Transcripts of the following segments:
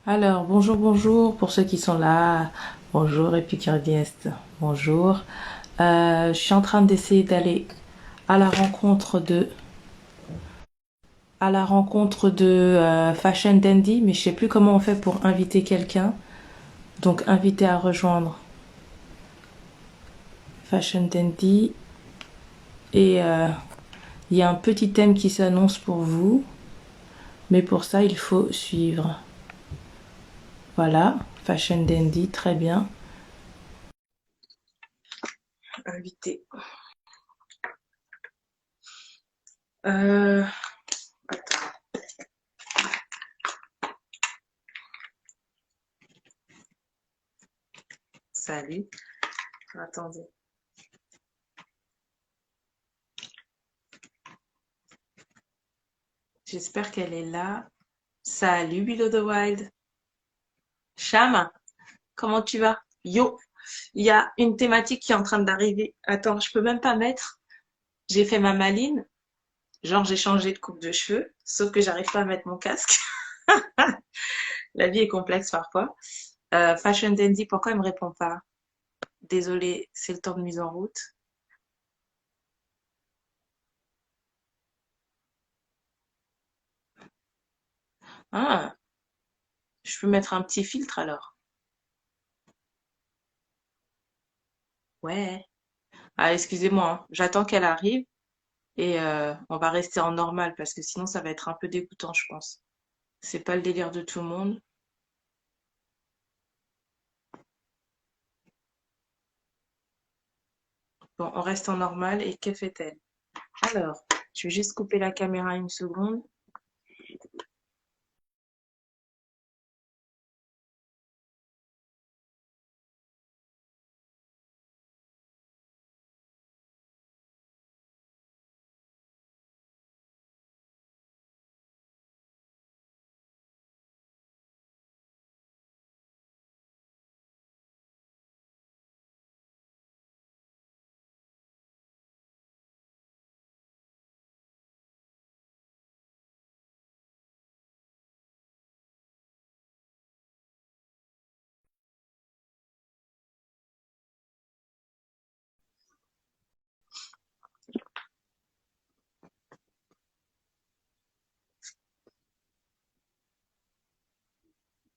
Alors, bonjour, bonjour pour ceux qui sont là. Bonjour, Épicurdieste. Bonjour. Je suis en train d'essayer d'aller à la rencontre de Fashion Dandy, mais je sais plus comment on fait pour inviter quelqu'un. Donc, inviter à rejoindre Fashion Dandy. Et il y a un petit thème qui s'annonce pour vous, mais pour ça, il faut suivre. Voilà, Fashion Dandy, très bien. Invité. Euh, Salut. Attendez. J'espère qu'elle est là. Salut Below the Wild. Cham, comment tu vas? Yo, il y a une thématique qui est en train d'arriver. Attends, je peux même pas mettre. J'ai fait ma maline. Genre, j'ai changé de coupe de cheveux. Sauf que j'arrive pas à mettre mon casque. La vie est complexe parfois. Fashion Dandy, pourquoi elle me répond pas? Désolée, c'est le temps de mise en route. Ah, je peux mettre un petit filtre alors. Ouais. Ah, excusez-moi, hein. J'attends qu'elle arrive et on va rester en normal parce que sinon ça va être un peu dégoûtant, je pense. C'est pas le délire de tout le monde. Bon, on reste en normal et que fait-elle? Alors, je vais juste couper la caméra une seconde.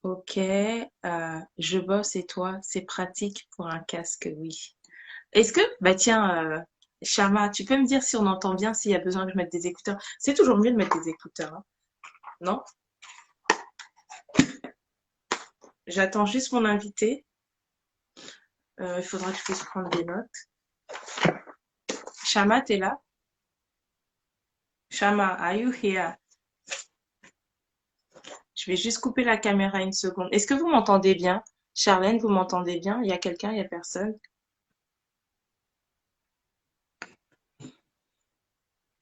Ok, je bosse et toi, c'est pratique pour un casque, oui. Est-ce que, bah tiens, Sharma, tu peux me dire si on entend bien, s'il y a besoin que je mette des écouteurs? C'est toujours mieux de mettre des écouteurs, hein, non? J'attends juste mon invité. Il faudra que je puisse prendre des notes. Sharma, t'es là? Sharma, are you here? Je vais juste couper la caméra une seconde. Est-ce que vous m'entendez bien? Charlène, vous m'entendez bien? Il y a quelqu'un? Il y a personne?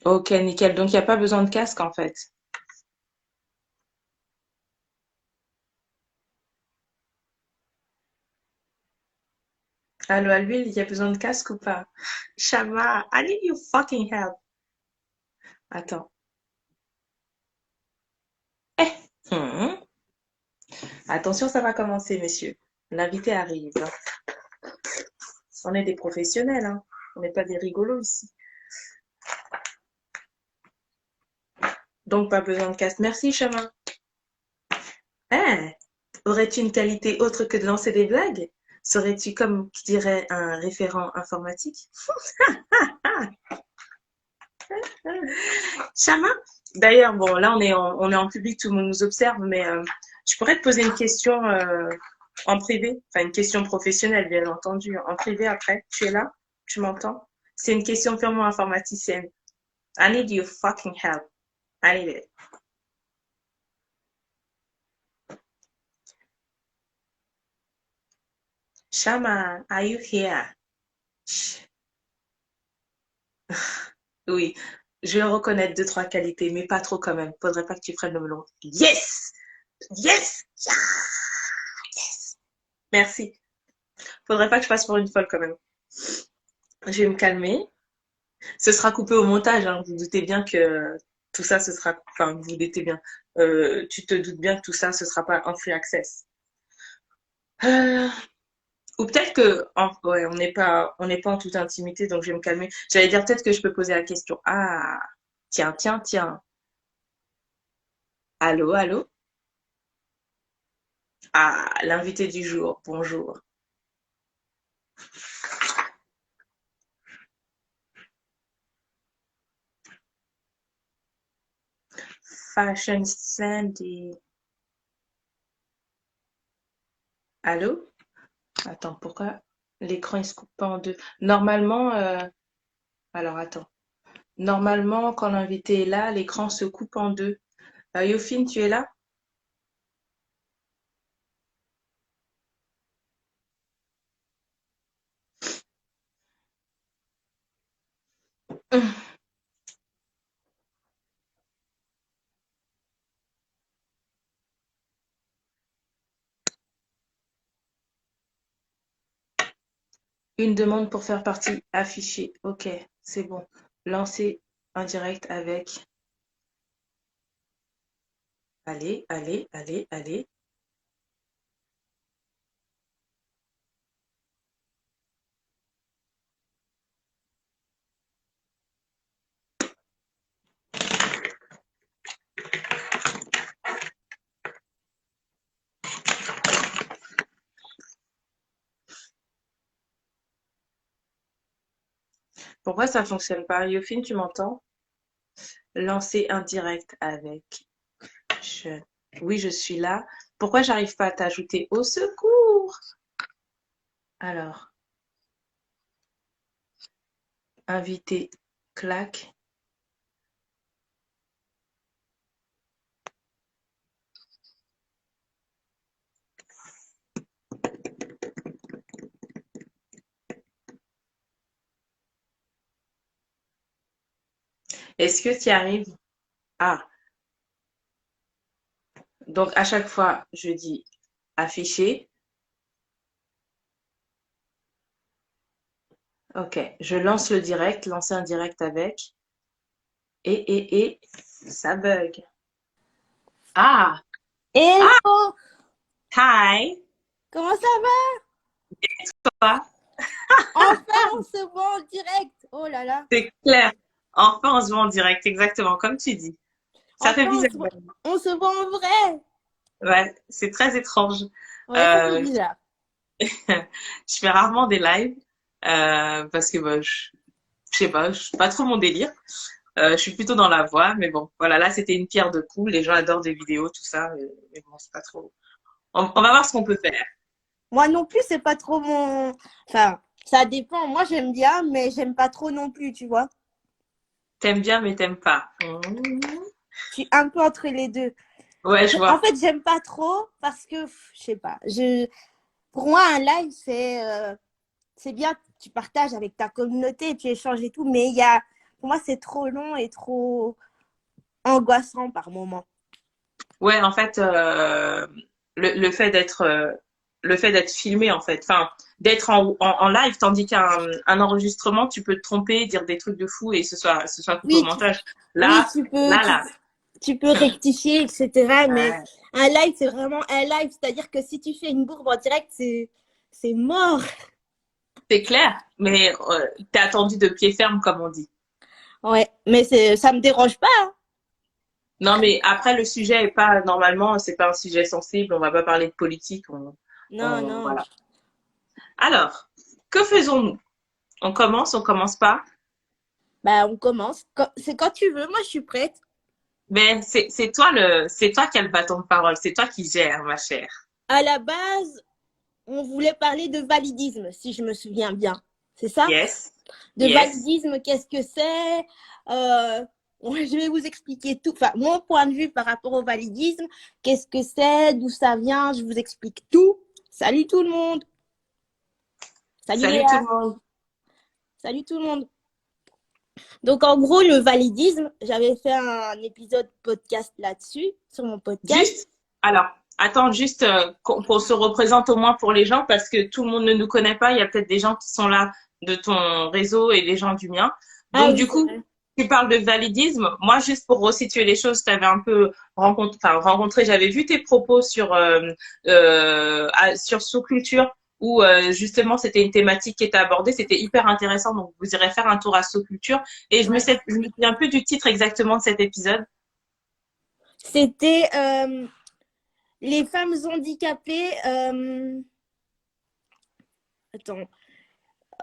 Ok, nickel. Donc, il n'y a pas besoin de casque, en fait. Allô, à l'huile, il y a besoin de casque ou pas? Shama, I need your fucking help. Attends. Eh, hmm. Attention, ça va commencer, messieurs. L'invité arrive. On est des professionnels, hein. On n'est pas des rigolos ici. Donc, pas besoin de casque. Merci, Shama. Eh, aurais-tu une qualité autre que de lancer des blagues? Serais-tu, comme qui dirait, un référent informatique? Chama? D'ailleurs, bon, là, on est en public, tout le monde nous observe, mais je pourrais te poser une question en privé, enfin une question professionnelle, bien entendu, en privé après. Tu es là? Tu m'entends? C'est une question purement informaticienne. I need your fucking help. I need it. Shama, are you here? Chut. Oui, je vais reconnaître deux, trois qualités, mais pas trop quand même. Faudrait pas que tu prennes le melon. Yes! Yes! Yes! Merci. Faudrait pas que je passe pour une folle quand même. Je vais me calmer. Ce sera coupé au montage, hein. Vous, vous doutez bien que tout ça, ce sera, enfin, vous vous doutez bien, tu te doutes bien que tout ça, ce sera pas un free access. Euh, ou peut-être que, ouais, on n'est pas en toute intimité, donc je vais me calmer. J'allais dire peut-être que je peux poser la question. Ah, tiens, tiens, tiens. Allô, allô? Ah, l'invité du jour, bonjour. Fashion Sandy. Allô? Attends, pourquoi l'écran il se coupe pas en deux? Normalement, alors attends. Normalement, quand l'invité est là, l'écran se coupe en deux. Yofine, tu es là? Une demande pour faire partie affichée. Ok, c'est bon. Lancer un direct avec. Allez, allez, allez, allez. Pourquoi ça fonctionne pas? Yofine, tu m'entends? Lancer un direct avec. Je... Oui, je suis là. Pourquoi j'arrive pas à t'ajouter? Au secours! Alors, invité, clac. Est-ce que tu y arrives? Ah, donc à chaque fois, je dis afficher. Ok, je lance le direct, lancer un direct avec. Et, ça bug. Ah, ah, Hello, hi, comment ça va? toi, Enfin, on se voit en direct. Oh là là. c'est clair. Enfin, on se voit en direct, exactement, comme tu dis. Ça fait Enfin, bizarre. on se voit en vrai. Ouais, c'est très étrange. Ouais, ça fait Euh, bizarre. je fais rarement des lives parce que bah, je sais pas, je suis pas trop mon délire. Je suis plutôt dans la voix, mais bon, voilà, là c'était une pierre de coups. Les gens adorent des vidéos, tout ça, mais bon, c'est pas trop. On va voir ce qu'on peut faire. Moi non plus, c'est pas trop mon. Enfin, ça dépend. Moi, j'aime bien, mais j'aime pas trop non plus, tu vois. T'aimes bien, mais t'aimes pas. Mmh. Je suis un peu entre les deux. Ouais, je En vois. fait, j'aime pas trop parce que, je sais pas. Pour moi, un live, c'est bien. Tu partages avec ta communauté, tu échanges et tout, mais pour moi, c'est trop long et trop angoissant par moment. Ouais, en fait, le fait le fait d'être filmé, en fait, enfin, d'être en live, tandis qu'un enregistrement, tu peux te tromper, dire des trucs de fou et ce soit coupé au Oui, montage. oui, Là, là, là, tu peux rectifier, etc. Mais ouais, un live, c'est vraiment un live. C'est-à-dire que si tu fais une bourbe en direct, c'est mort. c'est clair, mais t'es attendu de pied ferme, comme on dit. Ouais, mais ça me dérange pas, hein. Non, mais après, le sujet est pas, normalement, c'est pas un sujet sensible, on va pas parler de politique, Non, non. voilà. Alors, que faisons-nous? On commence pas? Bah, on commence. C'est quand tu veux. Moi, je suis prête. Mais c'est toi qui as le bâton de parole, c'est toi qui gères, ma chère. À la base, on voulait parler de validisme, si je me souviens bien. C'est ça? Yes, De yes. validisme, qu'est-ce que c'est? Je vais vous expliquer tout. Enfin, mon point de vue par rapport au validisme, qu'est-ce que c'est, d'où ça vient, je vous explique tout. Salut tout le monde. Salut Salut tout Léa. le monde. Salut tout le monde. Donc, en gros, le validisme, j'avais fait un épisode podcast là-dessus, sur mon podcast. Juste, alors, attends, juste qu'on se représente au moins pour les gens parce que tout le monde ne nous connaît pas. Il y a peut-être des gens qui sont là de ton réseau et des gens du mien. Ah Donc, oui, du c'est coup, vrai. tu parles de validisme. Moi, juste pour resituer les choses, tu avais un peu rencontré, j'avais vu tes propos sur sous-culture où justement c'était une thématique qui était abordée. C'était hyper intéressant. Donc, vous irez faire un tour à sous-culture. Et Ouais. je me souviens plus du titre exactement de cet épisode. C'était les femmes handicapées. Attends.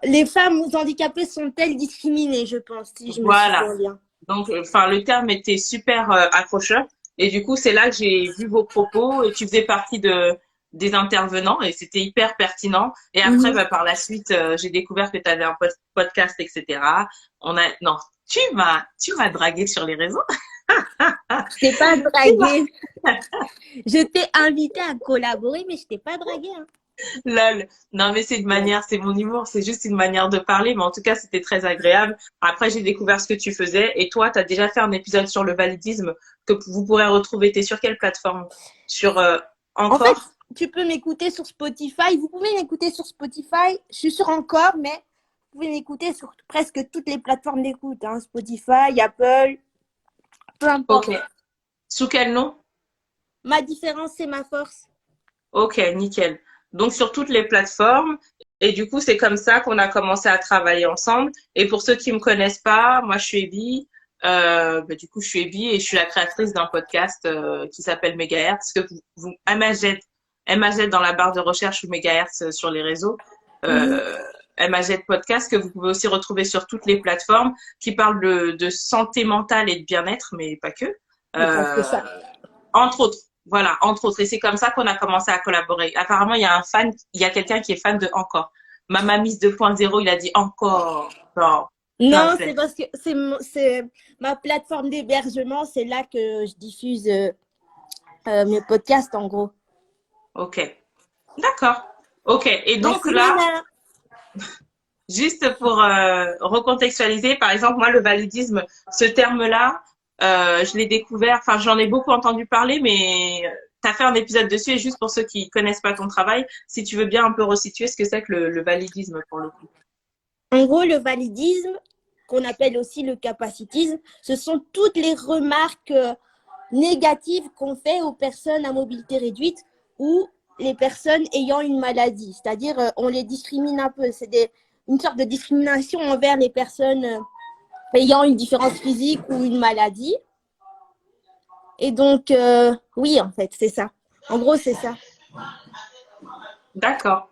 Les femmes handicapées sont-elles discriminées, je pense, si je me Voilà. souviens bien. Donc, enfin, le terme était super accrocheur. Et du coup, c'est là que j'ai vu vos propos et tu faisais partie des intervenants et c'était hyper pertinent. Et après, Mhm. bah, par la suite, j'ai découvert que tu avais un podcast, etc. Non, tu m'as dragué sur les réseaux. Je t'ai pas Tu m'as- draguée. Je t'ai invité à collaborer, mais je t'ai pas draguée, hein. Lol. Non, mais c'est une manière, c'est mon humour, c'est juste une manière de parler. Mais en tout cas, c'était très agréable. Après, j'ai découvert ce que tu faisais. Et toi, tu as déjà fait un épisode sur le validisme que vous pourrez retrouver. T'es sur quelle plateforme? Sur En fait, Encore? tu peux m'écouter sur Spotify. Vous pouvez m'écouter sur Spotify. Je suis sur Encore, mais vous pouvez m'écouter sur presque toutes les plateformes d'écoute, hein. Spotify, Apple, peu Ok. importe. Sous quel nom? Ma différence, c'est ma force. Ok, nickel. Donc sur toutes les plateformes. Et du coup, c'est comme ça qu'on a commencé à travailler ensemble. Et pour ceux qui me connaissent pas, moi je suis Evie. Du coup, je suis Evie et je suis la créatrice d'un podcast qui s'appelle Megahertz que MAZ dans la barre de recherche ou Megahertz sur les réseaux. Mhm. Euh, MAZ Podcast que vous pouvez aussi retrouver sur toutes les plateformes qui parlent de santé mentale et de bien-être, mais pas que. Mais pas que Euh, ça. Entre autres. Voilà, entre autres. Et c'est comme ça qu'on a commencé à collaborer. Apparemment, il y a quelqu'un qui est fan de Encore. Ma Mamise 2.0, il a dit Encore. Genre, plein de Non, c'est flèches. parce que c'est ma plateforme d'hébergement. C'est là que je diffuse mes podcasts, en gros. Ok. D'accord. Ok. Et donc Merci, là, Nana. juste pour recontextualiser, par exemple, moi, le validisme, ce terme-là, je l'ai découvert, enfin, j'en ai beaucoup entendu parler, mais tu as fait un épisode dessus. Et juste pour ceux qui connaissent pas ton travail, si tu veux bien un peu resituer ce que c'est que le validisme pour le coup. En gros, le validisme, qu'on appelle aussi le capacitisme, ce sont toutes les remarques négatives qu'on fait aux personnes à mobilité réduite ou les personnes ayant une maladie. C'est-à-dire, on les discrimine un peu. Une sorte de discrimination envers les personnes ayant une différence physique ou une maladie. Et donc, oui, en fait, c'est ça. En gros, c'est ça. D'accord.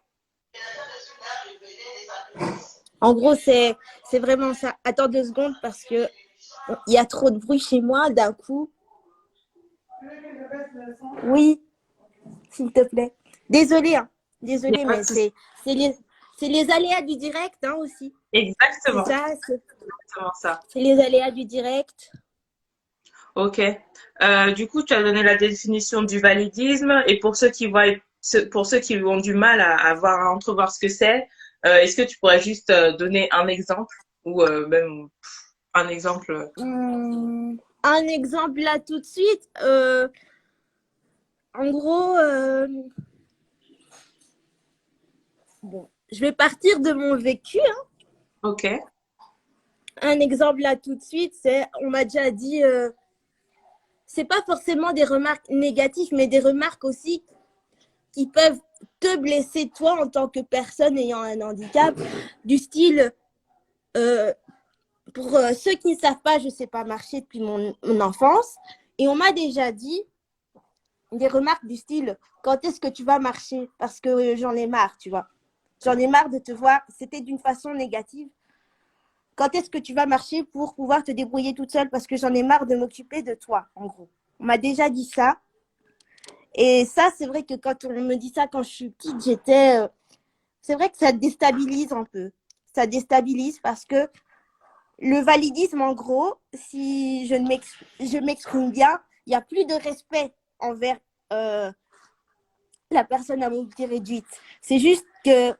En gros, c'est vraiment ça. Attends 2 secondes parce que il y a trop de bruit chez moi d'un coup. Oui, s'il te plaît. Désolée, hein. Il n'y a Désolée, pas mais de souci. c'est les, c'est les aléas du direct, hein, aussi. C'est Exactement, ça, exactement ça. c'est les aléas du direct. Ok. Du coup, tu as donné la définition du validisme et pour ceux qui ont du mal à entrevoir ce que c'est, est-ce que tu pourrais juste donner un exemple ou même un exemple? Un exemple là tout de suite. En gros, bon, je vais partir de mon vécu, hein. Ok. Un exemple là tout de suite, on m'a déjà dit, c'est pas forcément des remarques négatives, mais des remarques aussi qui peuvent te blesser toi en tant que personne ayant un handicap, du style, euh, pour ceux qui ne savent pas, je ne sais pas marcher depuis mon enfance, et on m'a déjà dit des remarques du style, quand est-ce que tu vas marcher? Parce que j'en ai marre, tu vois. J'en ai marre de te voir, c'était d'une façon négative. Quand est-ce que tu vas marcher pour pouvoir te débrouiller toute seule? Parce que j'en ai marre de m'occuper de toi, en gros. On m'a déjà dit ça. Et ça, c'est vrai que quand on me dit ça quand je suis petite, c'est vrai que ça déstabilise un peu. Ça déstabilise parce que le validisme, en gros, si je m'exprime bien, il n'y a plus de respect envers euh, la personne à mobilité réduite. C'est juste que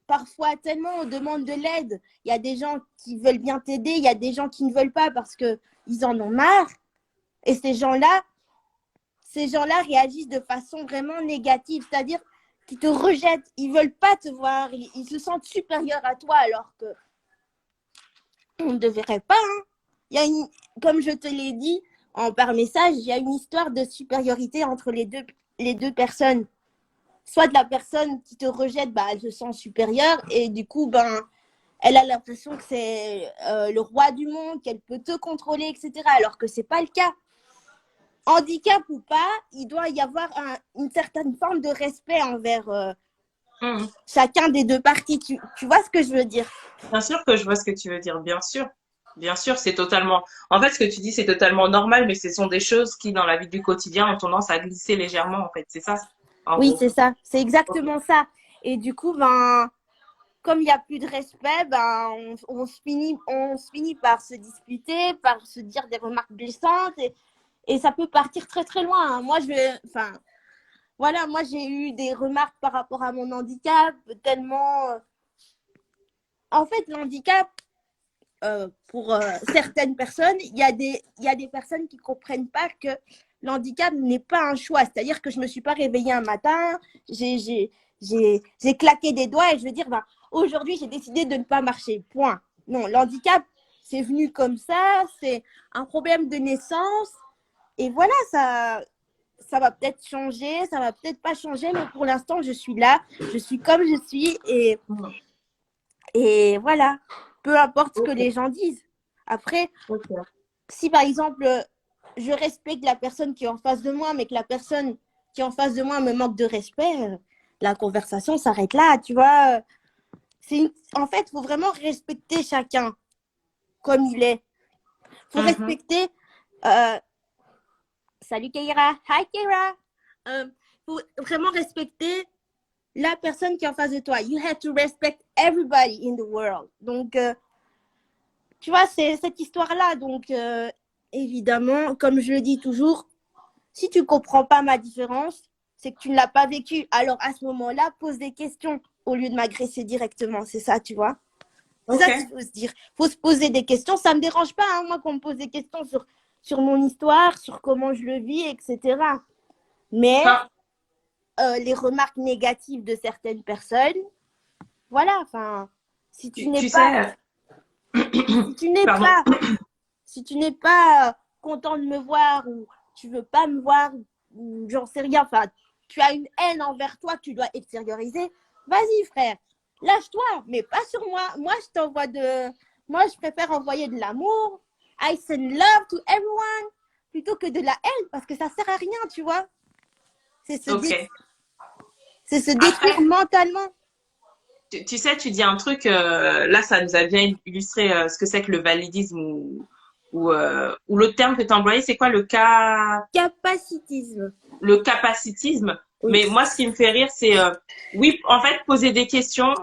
parfois, on demande de l'aide. Il y a des gens qui veulent bien t'aider, il y a des gens qui ne veulent pas parce qu'ils en ont marre. Et ces gens-là réagissent de façon vraiment négative, c'est-à-dire qu'ils te rejettent, ils ne veulent pas te voir, ils se sentent supérieurs à toi alors que on ne devrait pas. Hein. Il y a comme je te l'ai dit par message, il y a une histoire de supériorité entre les deux personnes. Soit de la personne qui te rejette, bah, elle se sent supérieure et du coup, ben, elle a l'impression que c'est le roi du monde, qu'elle peut te contrôler, etc. Alors que ce n'est pas le cas. Handicap ou pas, il doit y avoir une certaine forme de respect envers chacun des deux parties. Tu vois ce que je veux dire? Bien sûr que je vois ce que tu veux dire, bien sûr. Bien sûr, c'est totalement. En fait, ce que tu dis, c'est totalement normal, mais ce sont des choses qui, dans la vie du quotidien, ont tendance à glisser légèrement, en fait. C'est ça, en Oui, gros. c'est ça. C'est Ok. exactement ça. Et du coup, ben, comme il n'y a plus de respect, ben, on se finit par se disputer, par se dire des remarques blessantes et ça peut partir très très loin. Hein. Enfin, voilà, moi j'ai eu des remarques par rapport à mon handicap, tellement. En fait, l'handicap, pour certaines personnes, il y a des personnes qui ne comprennent pas que l'handicap n'est pas un choix. C'est-à-dire que je ne me suis pas réveillée un matin, j'ai claqué des doigts et je veux dire, ben, aujourd'hui, j'ai décidé de ne pas marcher. Point. Non, l'handicap, c'est venu comme ça, c'est un problème de naissance. Et voilà, ça va peut-être changer, ça va peut-être pas changer, mais pour l'instant, je suis là, je suis comme je suis et voilà, peu importe ce que Ok. les gens disent. Après, Ok. si par exemple, je respecte la personne qui est en face de moi, mais que la personne qui est en face de moi me manque de respect, la conversation s'arrête là, tu vois. En fait, il faut vraiment respecter chacun comme il est. Il faut Mhm. respecter. Euh, Salut Keira. Hi Keira. Faut vraiment respecter la personne qui est en face de toi. You have to respect everybody in the world. Donc, tu vois, c'est cette histoire-là. Donc, évidemment, comme je le dis toujours, si tu ne comprends pas ma différence, c'est que tu ne l'as pas vécue. Alors, à ce moment-là, pose des questions au lieu de m'agresser directement. C'est ça, tu vois. C'est Ok. ça qu'il faut se dire. Il faut se poser des questions. Ça ne me dérange pas, hein, moi, qu'on me pose des questions sur mon histoire, sur comment je le vis, etc. Mais Enfin, les remarques négatives de certaines personnes, voilà, enfin, si tu n'es tu pas, sais, si tu n'es pardon. pas, si tu n'es pas content de me voir ou tu veux pas me voir, ou j'en sais rien, enfin, tu as une haine envers toi que tu dois extérioriser, vas-y frère, lâche-toi, mais pas sur moi. Moi je préfère envoyer de l'amour. I send love to everyone plutôt que de la haine parce que ça sert à rien, tu vois. C'est se, Ok. dé- c'est se détruire Après, mentalement. tu sais, tu dis un truc, là, ça nous a bien illustré ce que c'est que le validisme ou l'autre terme que tu as employé, c'est quoi Capacitisme. le capacitisme? Oui. Mais moi, ce qui me fait rire, c'est, oui, en fait, poser des questions,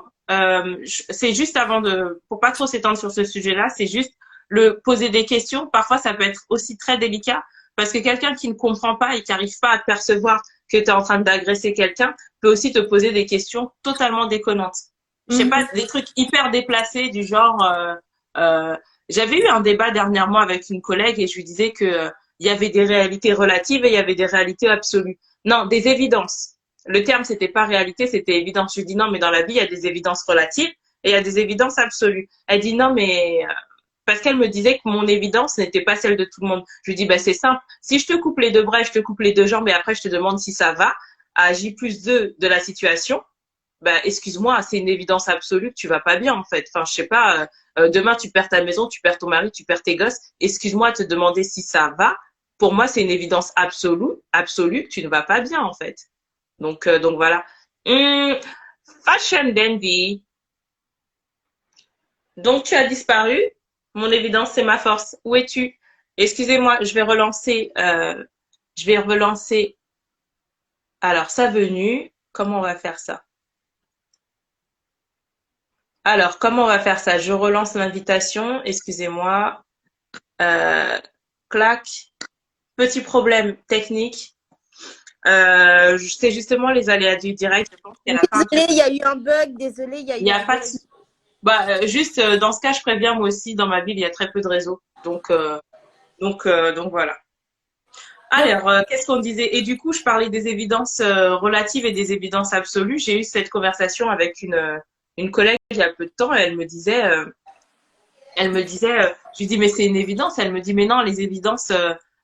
c'est juste avant pour pas trop s'étendre sur ce sujet-là, c'est juste le poser des questions. Parfois, ça peut être aussi très délicat parce que quelqu'un qui ne comprend pas et qui n'arrive pas à percevoir que tu es en train d'agresser quelqu'un peut aussi te poser des questions totalement déconnantes. Je sais pas, Mhm. des trucs hyper déplacés du genre, euh, j'avais eu un débat dernièrement avec une collègue et je lui disais que il y avait des réalités relatives et il y avait des réalités absolues. Non, des évidences. Le terme, c'était pas réalité, c'était évidence. Je lui dis non, mais dans la vie, il y a des évidences relatives et il y a des évidences absolues. Elle dit non, mais parce qu'elle me disait que mon évidence n'était pas celle de tout le monde. Je lui dis bah c'est simple. Si je te coupe les deux bras, je te coupe les deux jambes et après je te demande si ça va, à J+2 de la situation, bah excuse-moi, c'est une évidence absolue que tu vas pas bien en fait. Enfin, je sais pas, demain tu perds ta maison, tu perds ton mari, tu perds tes gosses. Excuse-moi de te demander si ça va. Pour moi, c'est une évidence absolue que tu ne vas pas bien en fait. Donc voilà. Hum, Fashion Dandy. Donc tu as disparu. Mon évidence, c'est ma force. Où es-tu? Excusez-moi, je vais relancer. Alors, sa venue. Comment on va faire ça? Alors, comment on va faire ça? Je relance l'invitation. Excusez-moi. Euh, Clac. Petit problème technique. C'est justement les aléas du direct. Je pense qu'il n'y en a pas un Désolée, truc. il y a eu un bug. Désolée, il y a Il eu n'y un a pas de. bug. Bah, juste dans ce cas, je préviens moi aussi. Dans ma ville, il y a très peu de réseau. Donc voilà. Donc, Alors, qu'est-ce qu'on disait? Et du coup, je parlais des évidences relatives et des évidences absolues. J'ai eu cette conversation avec une collègue il y a peu de temps et Elle me disait, je lui dis, mais c'est une évidence. Elle me dit, mais non, les évidences,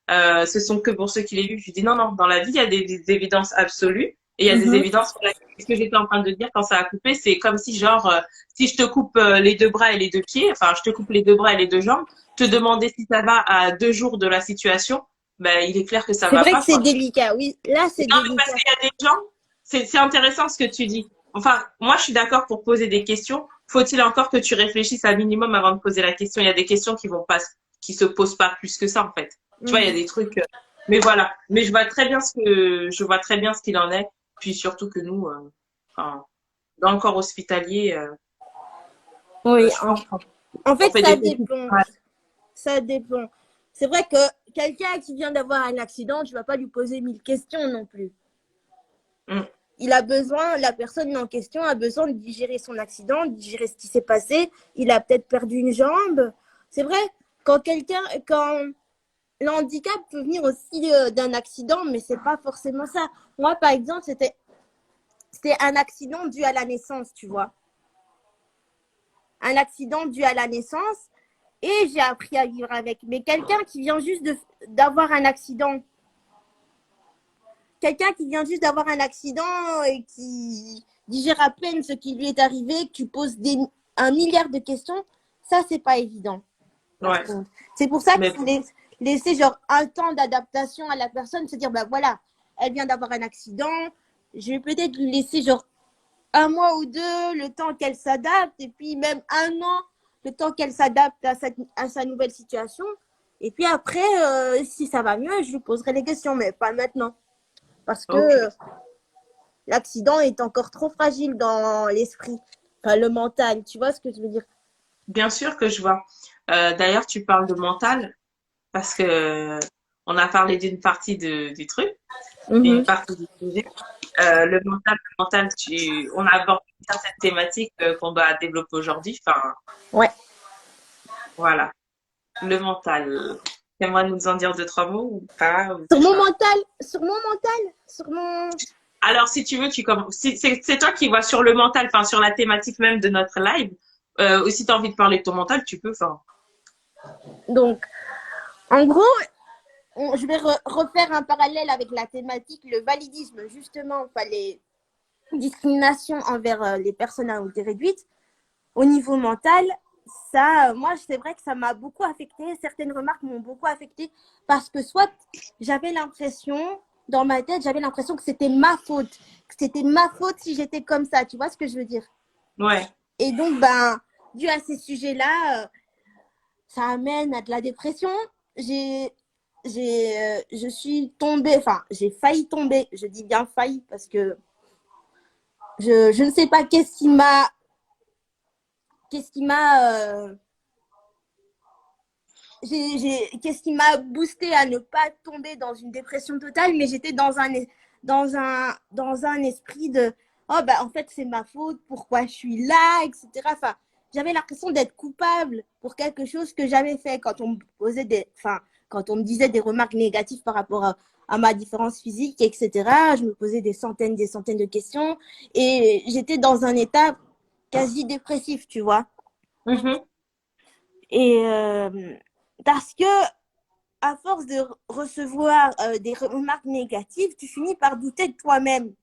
ce sont que pour ceux qui les vivent. Je lui dis, non, non, dans la vie, il y a des évidences absolues et il y a des Mhm. évidences relatives. Ce que j'étais en train de dire quand ça a coupé, c'est comme si, genre, si je te coupe les deux bras et les deux pieds, enfin, je te coupe les deux bras et les deux jambes, te demander si ça va à 2 jours de la situation, ben, il est clair que ça C'est va vrai pas, que c'est quoi. délicat, oui. Là, c'est Non, mais parce délicat. qu'il y a des gens, c'est intéressant ce que tu dis. Enfin, moi, je suis d'accord pour poser des questions. Faut-il encore que tu réfléchisses un minimum avant de poser la question? Il y a des questions qui vont pas, qui se posent pas plus que ça, en fait. Tu vois, il y a Mhm. des trucs. Mais voilà. Mais je vois très bien je vois très bien ce qu'il en est. Puis surtout que nous, enfin, dans le corps hospitalier, Oui, je pense qu'on en on fait, fait ça des petits. dépend. Ça dépend. C'est vrai que quelqu'un qui vient d'avoir un accident, tu vas pas lui poser 1000 questions non plus. Mm. Il a besoin, la personne en question a besoin de digérer son accident, de digérer ce qui s'est passé. Il a peut-être perdu une jambe. C'est vrai, quand le handicap peut venir aussi d'un accident, mais c'est pas forcément ça. Moi, par exemple, c'était un accident dû à la naissance, tu vois. Un accident dû à la naissance et j'ai appris à vivre avec. Mais quelqu'un qui vient juste d'avoir un accident, quelqu'un qui vient juste d'avoir un accident et qui digère à peine ce qui lui est arrivé, que tu poses un milliard de questions, ça, c'est pas évident. Par Ouais. contre, c'est pour ça qu'il Mais faut laisser genre un temps d'adaptation à la personne, se dire, bah voilà, elle vient d'avoir un accident, je vais peut-être lui laisser genre un mois ou deux, le temps qu'elle s'adapte, et puis même un an, le temps qu'elle s'adapte à sa nouvelle situation. Et puis après, si ça va mieux, je lui poserai les questions, mais pas maintenant. Parce que ok. l'accident est encore trop fragile dans l'esprit, enfin le mental, tu vois ce que je veux dire? Bien sûr que je vois. D'ailleurs, tu parles de mental parce que on a parlé d'une partie du truc. Une Mhm. partie du sujet. Le mental, on aborde certaines thématiques qu'on doit développer aujourd'hui. Enfin, Ouais. voilà. Le mental. T'aimerais nous en dire deux, trois mots ou pas? Sur mon mental, sur mon mental, sur mon... Alors, si tu veux, tu commences. Si, c'est toi qui vois sur le mental, enfin, sur la thématique même de notre live. Ou si tu as envie de parler de ton mental, tu peux. Enfin, Donc, en gros, je vais refaire un parallèle avec la thématique, le validisme, justement, enfin, les discriminations envers les personnes à mobilité réduite. Au niveau mental, ça, moi, c'est vrai que ça m'a beaucoup affecté. Certaines remarques m'ont beaucoup affecté parce que soit j'avais l'impression, dans ma tête, j'avais l'impression que c'était ma faute. Que c'était ma faute si j'étais comme ça. Tu vois ce que je veux dire? ouais. Et donc, ben, dû à ces sujets-là, ça amène à de la dépression. Je suis tombée, enfin, j'ai failli tomber. Je dis bien failli parce que je ne sais pas qu'est-ce qui m'a qu'est-ce qui m'a boosté à ne pas tomber dans une dépression totale, mais j'étais dans un esprit de oh bah en fait c'est ma faute, pourquoi je suis là, etc. Enfin, j'avais l'impression d'être coupable pour quelque chose que j'avais fait quand on me quand on me disait des remarques négatives par rapport à ma différence physique, etc. Je me posais des centaines de questions et j'étais dans un état quasi dépressif, tu vois. Mhm. Et parce que à force de recevoir des remarques négatives, tu finis par douter de toi-même.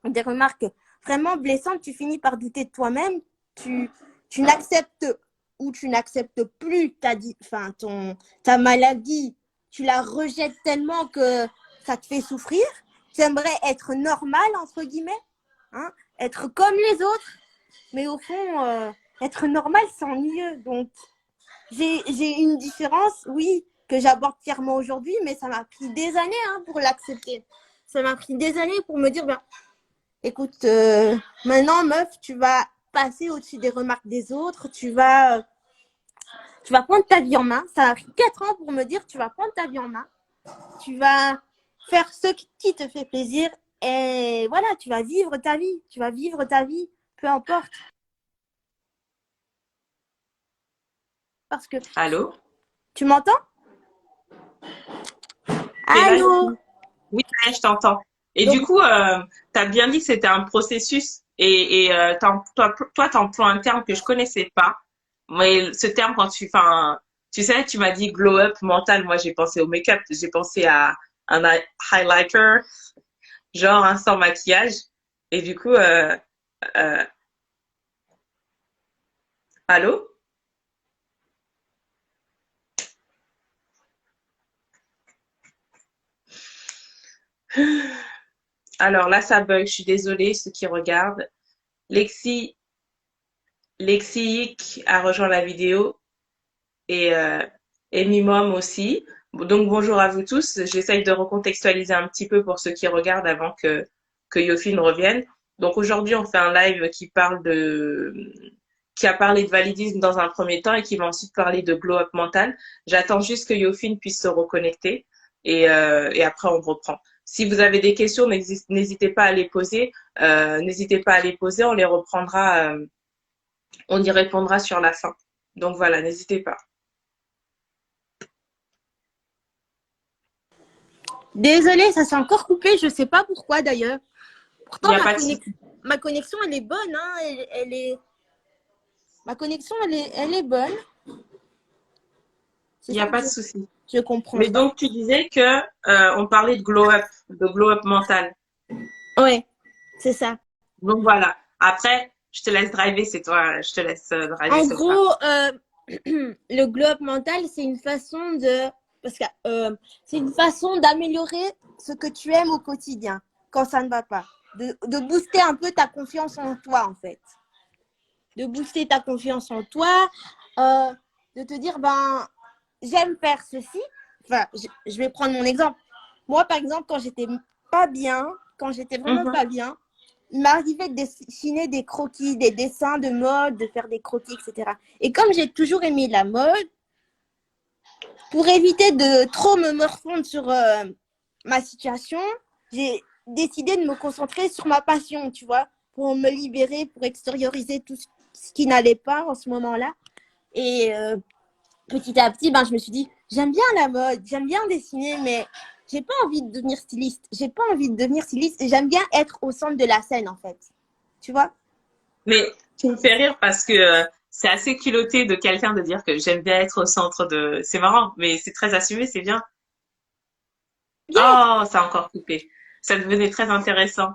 Des remarques vraiment blessantes, tu finis par douter de toi-même. Tu, tu n'acceptes ou tu n'acceptes plus ta maladie. Tu la rejettes tellement que ça te fait souffrir. Tu aimerais être normal, entre guillemets, hein, être comme les autres, mais au fond, être normal, c'est ennuyeux. Donc, j'ai une différence, oui, que j'aborde fièrement aujourd'hui, mais ça m'a pris des années pour l'accepter. Ça m'a pris des années pour me dire, ben, écoute, maintenant, meuf, tu vas passer au-dessus des remarques des autres, tu vas prendre ta vie en main. Ça m'a pris 4 ans pour me dire, tu vas prendre ta vie en main, tu vas faire ce qui te fait plaisir et voilà, tu vas vivre ta vie, peu importe. Parce que, Allô? tu m'entends? T'es là? Allô? Oui, ouais, je t'entends. Et du Donc, coup, tu as bien dit que c'était un processus. Et toi, tu emploies un terme que je connaissais pas. Mais ce terme, enfin, tu sais, tu m'as dit glow up mental. Moi, j'ai pensé au make-up. J'ai pensé à un highlighter, genre sans maquillage. Et du coup, euh, allô? Alors là, ça bug. Je suis désolée, ceux qui regardent. Lexi, Lexique a rejoint la vidéo et, et Mimom aussi. Donc bonjour à vous tous. J'essaye de recontextualiser un petit peu pour ceux qui regardent avant que Yofine revienne. Donc aujourd'hui, on fait un live qui a parlé de validisme dans un premier temps et qui va ensuite parler de glow up mental. J'attends juste que Yofine puisse se reconnecter et après on reprend. Si vous avez des questions, n'hésitez pas à les poser. N'hésitez pas à les poser, on les reprendra, on y répondra sur la fin. Donc voilà, n'hésitez pas. Désolée, ça s'est encore coupé, je sais pas pourquoi d'ailleurs. Il n'y Pourtant, a pas de souci. ma connexion, elle est bonne, hein. Elle est... Ma connexion, elle est bonne. Il C'est n'y ça a que pas de souci. je comprends Mais pas. donc, tu disais que on parlait de glow up mental. Ouais, c'est ça. Donc voilà. Après, je te laisse driver, c'est toi. Je te laisse driver En ce soir. gros, le globe mental, c'est une façon de... Parce que c'est une façon d'améliorer ce que tu aimes au quotidien quand ça ne va pas. De booster un peu ta confiance en toi, en fait. De booster ta confiance en toi, de te dire, ben, j'aime faire ceci. Enfin, je vais prendre mon exemple. Moi, par exemple, quand j'étais pas bien, quand j'étais vraiment Mhm, pas bien, il m'arrivait de dessiner des croquis, des dessins de mode, de faire des croquis, etc. Et comme j'ai toujours aimé la mode, pour éviter de trop me morfondre sur ma situation, j'ai décidé de me concentrer sur ma passion, tu vois, pour me libérer, pour extérioriser tout ce qui n'allait pas en ce moment-là. Et petit à petit, ben, je me suis dit, j'aime bien la mode, j'aime bien dessiner, mais j'ai pas envie de devenir styliste. J'ai pas envie de devenir styliste et j'aime bien être au centre de la scène, en fait. Tu vois? mais tu me fais rire parce que c'est assez culotté de quelqu'un de dire que j'aime bien être au centre de. C'est marrant, mais c'est très assumé, c'est bien. Bien. Oh, ça a encore coupé. Ça devenait très intéressant.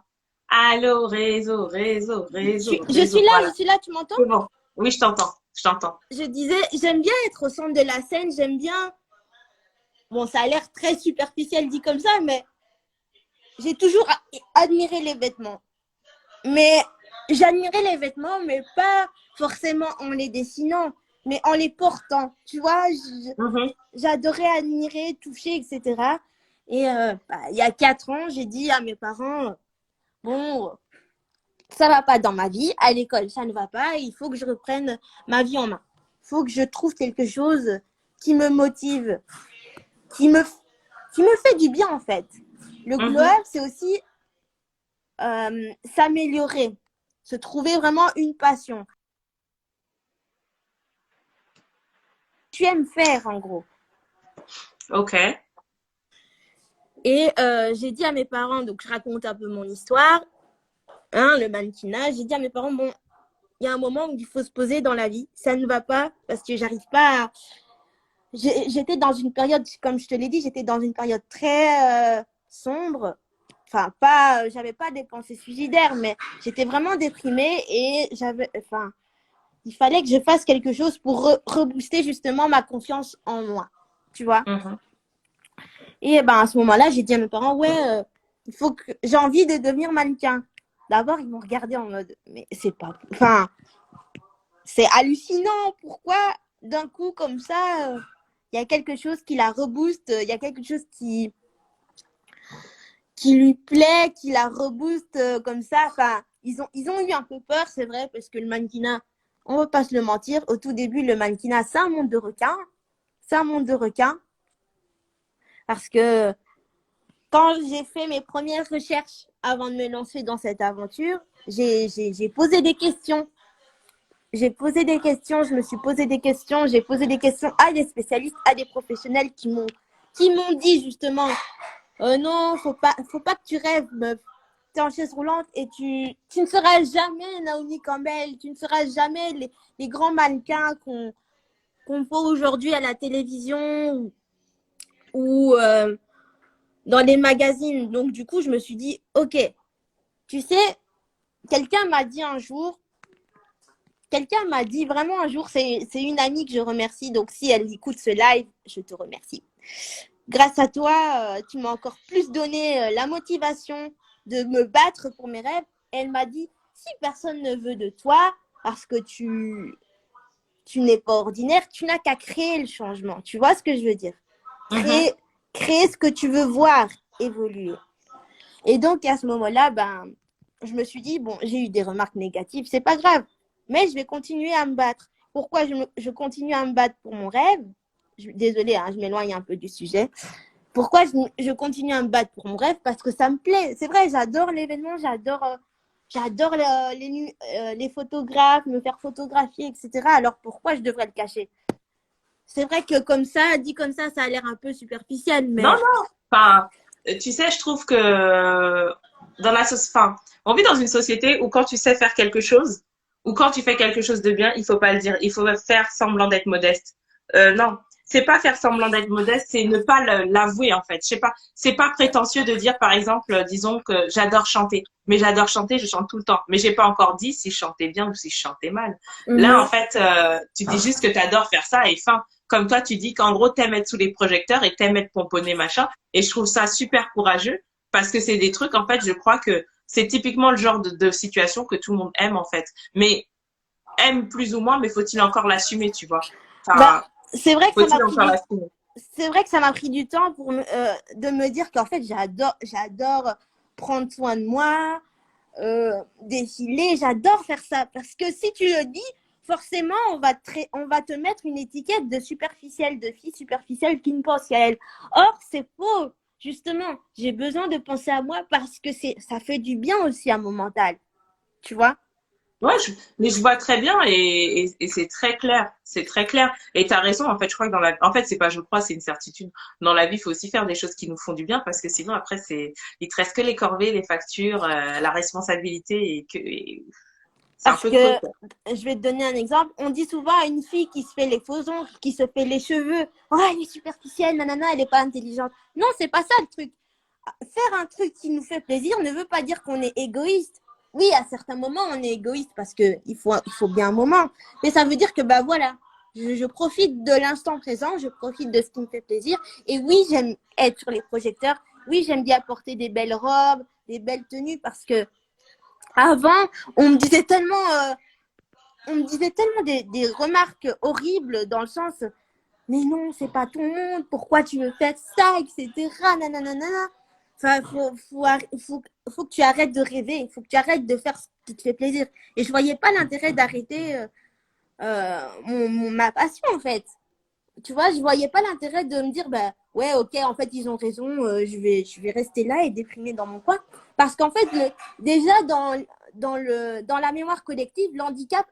Allô, réseau, réseau, réseau, réseau. Je Voilà. suis là, tu m'entends? C'est bon. Oui, je t'entends. Je t'entends. Je disais, j'aime bien être au centre de la scène, j'aime bien. Bon, ça a l'air très superficiel dit comme ça, mais j'ai toujours admiré les vêtements. Mais j'admirais les vêtements, mais pas forcément en les dessinant, mais en les portant. Tu vois, Mhm, j'adorais admirer, toucher, etc. Et il y a 4 ans, j'ai dit à mes parents, bon, ça va pas dans ma vie, à l'école, ça ne va pas, il faut que je reprenne ma vie en main. Il faut que je trouve quelque chose qui me motive, qui me, qui me fait du bien en fait. Le glow mhm. up, c'est aussi s'améliorer, se trouver vraiment une passion. Tu aimes faire en gros. Ok. Et j'ai dit à mes parents, donc je raconte un peu mon histoire, hein, le mannequinat, j'ai dit à mes parents, bon, il y a un moment où il faut se poser dans la vie, ça ne va pas parce que j'arrive pas à... J'étais dans une période, comme je te l'ai dit, j'étais dans une période très sombre. Enfin, pas, j'avais pas des pensées suicidaires, mais j'étais vraiment déprimée et enfin, il fallait que je fasse quelque chose pour rebooster justement ma confiance en moi, tu vois. Mhm. Et ben à ce moment-là, j'ai dit à mes parents, ouais, il faut que j'ai envie de devenir mannequin. D'abord, ils m'ont regardé en mode, mais c'est pas, enfin, c'est hallucinant. Pourquoi d'un coup comme ça, il y a quelque chose qui la rebooste, il y a quelque chose qui lui plaît, qui la rebooste comme ça. Enfin, ils ont eu un peu peur, c'est vrai, parce que le mannequinat, on ne va pas se le mentir, au tout début, le mannequinat, c'est un monde de requins. C'est un monde de requins. Parce que quand j'ai fait mes premières recherches avant de me lancer dans cette aventure, j'ai posé des questions. J'ai posé des questions, je me suis posé des questions, j'ai posé des questions à des spécialistes, à des professionnels qui m'ont dit justement non, faut pas que tu rêves, meuf. es en chaise roulante et tu ne seras jamais Naomi Campbell, tu ne seras jamais les grands mannequins qu'on voit aujourd'hui à la télévision ou dans les magazines. Donc, du coup, je me suis dit, ok, tu sais, quelqu'un m'a dit vraiment un jour, c'est une amie que je remercie, donc si elle écoute ce live, je te remercie. Grâce à toi, tu m'as encore plus donné la motivation de me battre pour mes rêves. Et elle m'a dit, si personne ne veut de toi, parce que tu n'es pas ordinaire, tu n'as qu'à créer le changement. Tu vois ce que je veux dire? Créer ce que tu veux voir évoluer. Et donc, à ce moment-là, je me suis dit, bon, j'ai eu des remarques négatives, c'est pas grave, mais je vais continuer à me battre. Pourquoi je continue à me battre pour mon rêve? Désolée, hein, je m'éloigne un peu du sujet. Pourquoi je continue à me battre pour mon rêve? Parce que ça me plaît. C'est vrai, j'adore l'événement, j'adore les photographes, me faire photographier, etc. Alors pourquoi je devrais le cacher? C'est vrai que dit comme ça a l'air un peu superficiel, Non, mais non. Enfin, tu sais, je trouve que dans la enfin, on vit dans une société où quand tu sais faire quelque chose, ou quand tu fais quelque chose de bien, il faut pas le dire. Il faut faire semblant d'être modeste. Non, c'est pas faire semblant d'être modeste, c'est ne pas l'avouer en fait. Je sais pas, c'est pas prétentieux de dire par exemple, disons que j'adore chanter, mais j'adore chanter, je chante tout le temps, mais j'ai pas encore dit si je chantais bien ou si je chantais mal. Là, en fait, tu dis juste que tu adores faire ça et fin. Comme toi, tu dis qu'en gros, t'aimes être sous les projecteurs et t'aimes être pomponné, machin. Et je trouve ça super courageux parce que c'est des trucs, en fait, je crois que c'est typiquement le genre de situation que tout le monde aime, en fait. Mais aime plus ou moins, mais faut-il encore l'assumer, tu vois? bah, Enfin, c'est vrai que ça m'a faut-il pris encore l'assumer? c'est vrai que ça m'a pris du temps de me dire qu'en fait, j'adore prendre soin de moi, défiler, j'adore faire ça. Parce que si tu le dis, forcément, on va te mettre une étiquette de superficielle, de fille superficielle qui ne pense qu'à elle. Or, c'est faux. Justement, j'ai besoin de penser à moi parce que ça fait du bien aussi à mon mental. Tu vois? Ouais, mais je vois très bien et c'est très clair. C'est très clair. Et t'as raison, en fait, je crois que en fait, c'est pas je crois, c'est une certitude. Dans la vie, il faut aussi faire des choses qui nous font du bien parce que sinon, après, il te reste que les corvées, les factures, la responsabilité c'est un Parce peu que, creux, quoi. je vais te donner un exemple. On dit souvent à une fille qui se fait les faux ongles, qui se fait les cheveux, oh, elle est superficielle, nanana, elle n'est pas intelligente. Non, c'est pas ça le truc. Faire un truc qui nous fait plaisir ne veut pas dire qu'on est égoïste. Oui, à certains moments, on est égoïste parce qu'il faut bien un moment. Mais ça veut dire que, bah voilà, je profite de l'instant présent, je profite de ce qui me fait plaisir. Et oui, j'aime être sur les projecteurs. Oui, j'aime bien porter des belles robes, des belles tenues parce que avant, on me disait tellement des remarques horribles dans le sens, mais non, c'est pas ton monde, pourquoi tu veux faire ça, etc. Nanana. Enfin, faut que tu arrêtes de rêver, il faut que tu arrêtes de faire ce qui te fait plaisir. Et je voyais pas l'intérêt d'arrêter ma passion, en fait. Tu vois, je voyais pas l'intérêt de me dire, bah ouais, ok, en fait, ils ont raison, je vais rester là et déprimer dans mon coin. Parce qu'en fait, déjà, dans la mémoire collective, l'handicap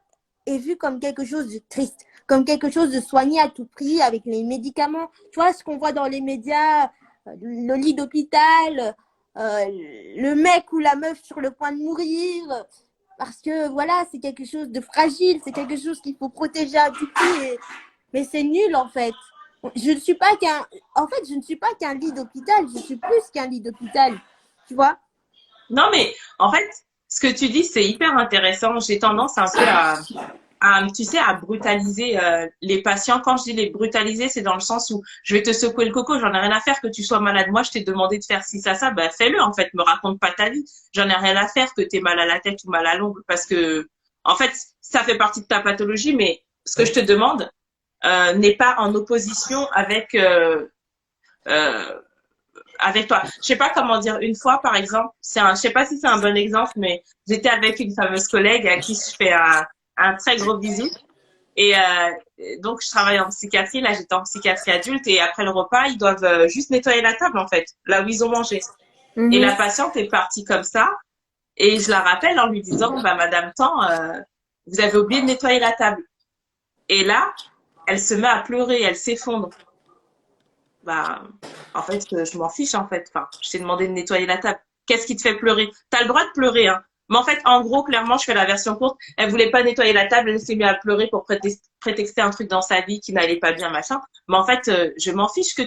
est vu comme quelque chose de triste, comme quelque chose de soigné à tout prix avec les médicaments. Tu vois, ce qu'on voit dans les médias, le lit d'hôpital, le mec ou la meuf sur le point de mourir. Parce que voilà, c'est quelque chose de fragile, c'est quelque chose qu'il faut protéger à tout prix. Mais c'est nul en fait. Je ne suis pas qu'un. En fait, je ne suis pas qu'un lit d'hôpital. Je suis plus qu'un lit d'hôpital. Tu vois? Non, mais en fait, ce que tu dis, c'est hyper intéressant. J'ai tendance un peu tu sais, à brutaliser les patients. Quand je dis les brutaliser, c'est dans le sens où je vais te secouer le coco, j'en ai rien à faire que tu sois malade. Moi, je t'ai demandé de faire ci, ça, ben fais-le en fait. Me raconte pas ta vie. J'en ai rien à faire que t'aies mal à la tête ou mal à l'ongle parce que, en fait, ça fait partie de ta pathologie, mais ce que je te demande n'est pas en opposition euh, avec toi. Je sais pas comment dire. Une fois, par exemple, je sais pas si c'est un bon exemple, mais j'étais avec une fameuse collègue à qui je fais un très gros bisou. Et donc, je travaille en psychiatrie. Là, j'étais en psychiatrie adulte. Et après le repas, ils doivent juste nettoyer la table, en fait, là où ils ont mangé. Et la Mhm. patiente est partie comme ça. Et je la rappelle en lui disant, bah, Madame Tan, vous avez oublié de nettoyer la table. Et là, elle se met à pleurer, elle s'effondre. Bah, en fait, je m'en fiche, en fait. Enfin, je t'ai demandé de nettoyer la table. Qu'est-ce qui te fait pleurer? T'as le droit de pleurer, hein. Mais en fait, en gros, clairement, je fais la version courte. Elle voulait pas nettoyer la table, elle s'est mise à pleurer pour prétexter un truc dans sa vie qui n'allait pas bien, machin. Mais en fait, je m'en fiche que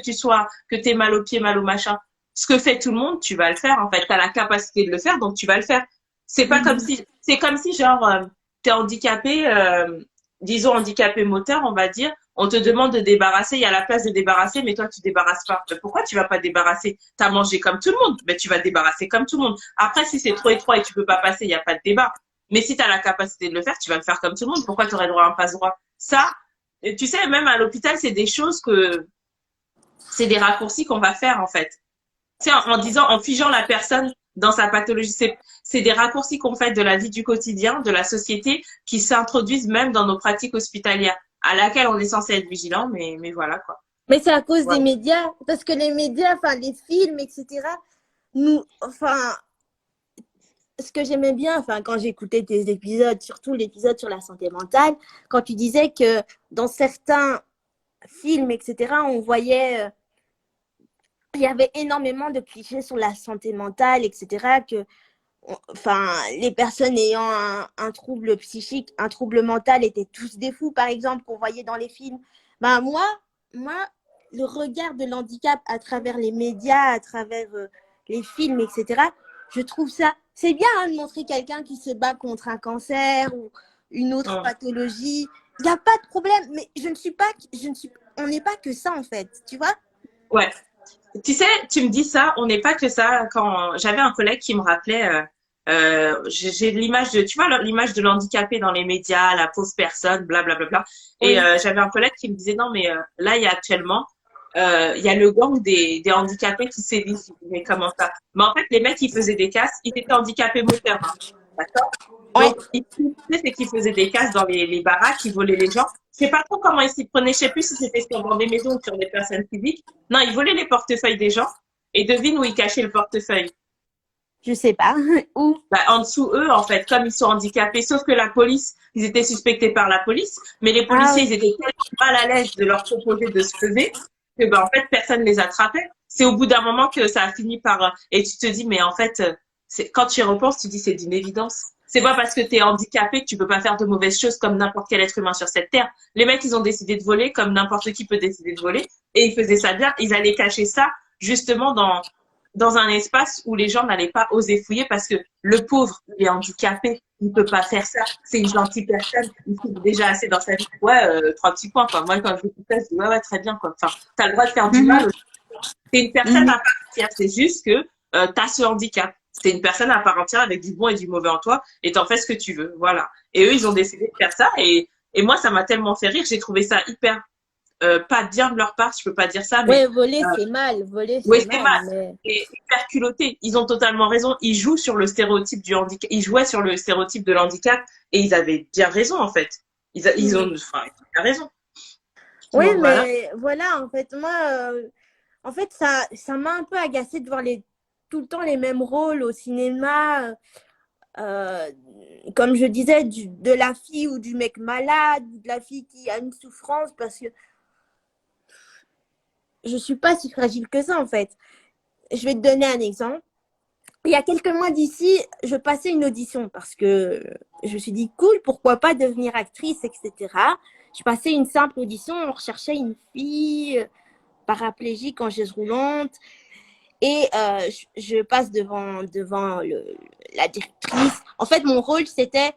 t'aies mal au pied, mal au machin. Ce que fait tout le monde, tu vas le faire. En fait, t'as la capacité de le faire, donc tu vas le faire. C'est comme si genre, t'es handicapé, disons handicapé moteur, on va dire. On te demande de débarrasser, il y a la place de débarrasser, mais toi tu débarrasses pas. Mais pourquoi tu vas pas débarrasser? T'as mangé comme tout le monde, mais tu vas débarrasser comme tout le monde. Après, si c'est trop étroit et tu peux pas passer, il y a pas de débat. Mais si tu as la capacité de le faire, tu vas le faire comme tout le monde. Pourquoi tu aurais droit à un passe-droit? Ça, et tu sais, même à l'hôpital, c'est des choses que, c'est des raccourcis qu'on va faire en fait. Tu sais, en disant, en figeant la personne dans sa pathologie, c'est des raccourcis qu'on fait de la vie du quotidien, de la société, qui s'introduisent même dans nos pratiques hospitalières, à laquelle on est censé être vigilant, mais voilà quoi. Mais c'est à cause des Voilà. médias, parce que les médias, enfin les films, etc., nous, enfin, ce que j'aimais bien, enfin, quand j'écoutais tes épisodes, surtout l'épisode sur la santé mentale, quand tu disais que dans certains films, etc., on voyait, il y avait énormément de clichés sur la santé mentale, etc., que, enfin, les personnes ayant un trouble psychique, un trouble mental étaient tous des fous, par exemple, qu'on voyait dans les films. Ben, moi, le regard de l'handicap à travers les médias, à travers les films, etc., je trouve ça, c'est bien hein, de montrer quelqu'un qui se bat contre un cancer ou une autre Hum. pathologie. Il n'y a pas de problème, mais on n'est pas que ça en fait, tu vois? Ouais. Tu sais, tu me dis ça, on n'est pas que ça. Quand j'avais un collègue qui me rappelait, j'ai l'image de, tu vois, l'image de l'handicapé dans les médias, la pauvre personne, blablabla. Bla, bla, bla. Et Oui. j'avais un collègue qui me disait non, mais là, il y a actuellement, il y a le gang des handicapés qui sévissent. Mais comment ça? Mais en fait, les mecs, ils faisaient des casses, ils étaient handicapés moteurs, hein. D'accord? Ouais. Donc, c'est qu'ils faisaient des casses dans les baraques, ils volaient les gens. Je sais pas trop comment ils s'y prenaient, je sais plus si c'était dans des maisons ou sur des personnes physiques. Non, ils volaient les portefeuilles des gens. Et devine où ils cachaient le portefeuille. Je sais pas. Où? Bah, en dessous, eux, en fait, comme ils sont handicapés, sauf que la police, ils étaient suspectés par la police, mais les Ah policiers, ils oui. étaient tellement mal à l'aise de leur proposer de se lever que, bah, en fait, personne ne les attrapait. C'est au bout d'un moment que ça a fini par, et tu te dis, mais en fait, quand tu y repenses, tu dis, c'est d'une évidence. C'est pas parce que tu es handicapé que tu peux pas faire de mauvaises choses comme n'importe quel être humain sur cette terre. Les mecs, ils ont décidé de voler comme n'importe qui peut décider de voler, et ils faisaient ça bien. Ils allaient cacher ça, justement, dans un espace où les gens n'allaient pas oser fouiller parce que le pauvre, il est handicapé, il peut pas faire ça. C'est une gentille personne, il souffre déjà assez dans sa vie. Ouais, 3 petits points, quoi. Moi, quand je dis ça, je dis ouais, très bien, quoi. Enfin, t'as le droit de faire du mal. Mhm. C'est une personne à Mhm. part entière. C'est juste que t'as ce handicap. C'est une personne à part entière avec du bon et du mauvais en toi et t'en fais ce que tu veux. Voilà. Et eux, ils ont décidé de faire ça et moi, ça m'a tellement fait rire. J'ai trouvé ça hyper pas bien de leur part, je peux pas dire ça, mais Ouais, voler, c'est mal. Voler, oui, c'est c'est mal. mal. Mais... Et hyper culotté. Ils ont totalement raison. Ils jouent sur le stéréotype du handicap. Ils jouaient sur le stéréotype de l'handicap et ils avaient bien raison en fait. Ils ont, enfin, ils ont bien raison. Oui, Donc voilà. mais voilà, en fait, moi, en fait, ça m'a un peu agacée de voir tout le temps les mêmes rôles au cinéma. euh, Comme je disais, de la fille ou du mec malade, ou de la fille qui a une souffrance, parce que je suis pas si fragile que ça, en fait. Je vais te donner un exemple. Il y a quelques mois d'ici, je passais une audition parce que je me suis dit, cool, pourquoi pas devenir actrice, etc. Je passais une simple audition, on recherchait une fille paraplégique en chaise roulante et je passe devant la directrice. En fait, mon rôle, c'était,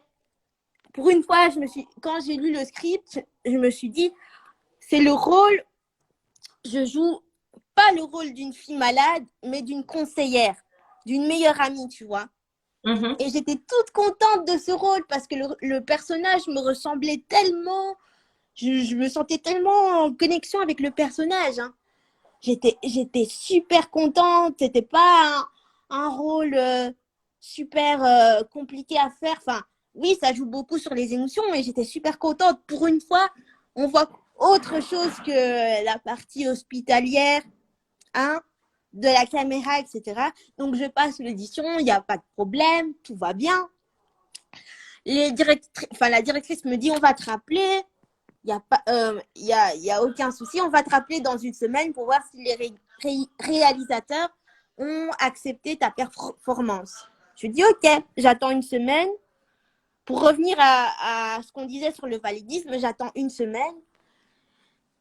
pour une fois, quand j'ai lu le script, je me suis dit, c'est le rôle, je joue pas le rôle d'une fille malade, mais d'une conseillère, d'une meilleure amie, tu vois. Mhm. Et j'étais toute contente de ce rôle parce que le personnage me ressemblait tellement, je me sentais tellement en connexion avec le personnage. Hein. J'étais super contente. C'était pas un rôle super compliqué à faire. Enfin, oui, ça joue beaucoup sur les émotions, mais j'étais super contente. Pour une fois, on voit autre chose que la partie hospitalière, hein, de la caméra, etc. Donc, je passe l'audition, il n'y a pas de problème, tout va bien. La directrice me dit, on va te rappeler. Il n'y a, y a aucun souci. On va te rappeler dans une semaine pour voir si les réalisateurs ont accepté ta performance. Je dis, OK, j'attends une semaine. Pour revenir à ce qu'on disait sur le validisme, j'attends une semaine.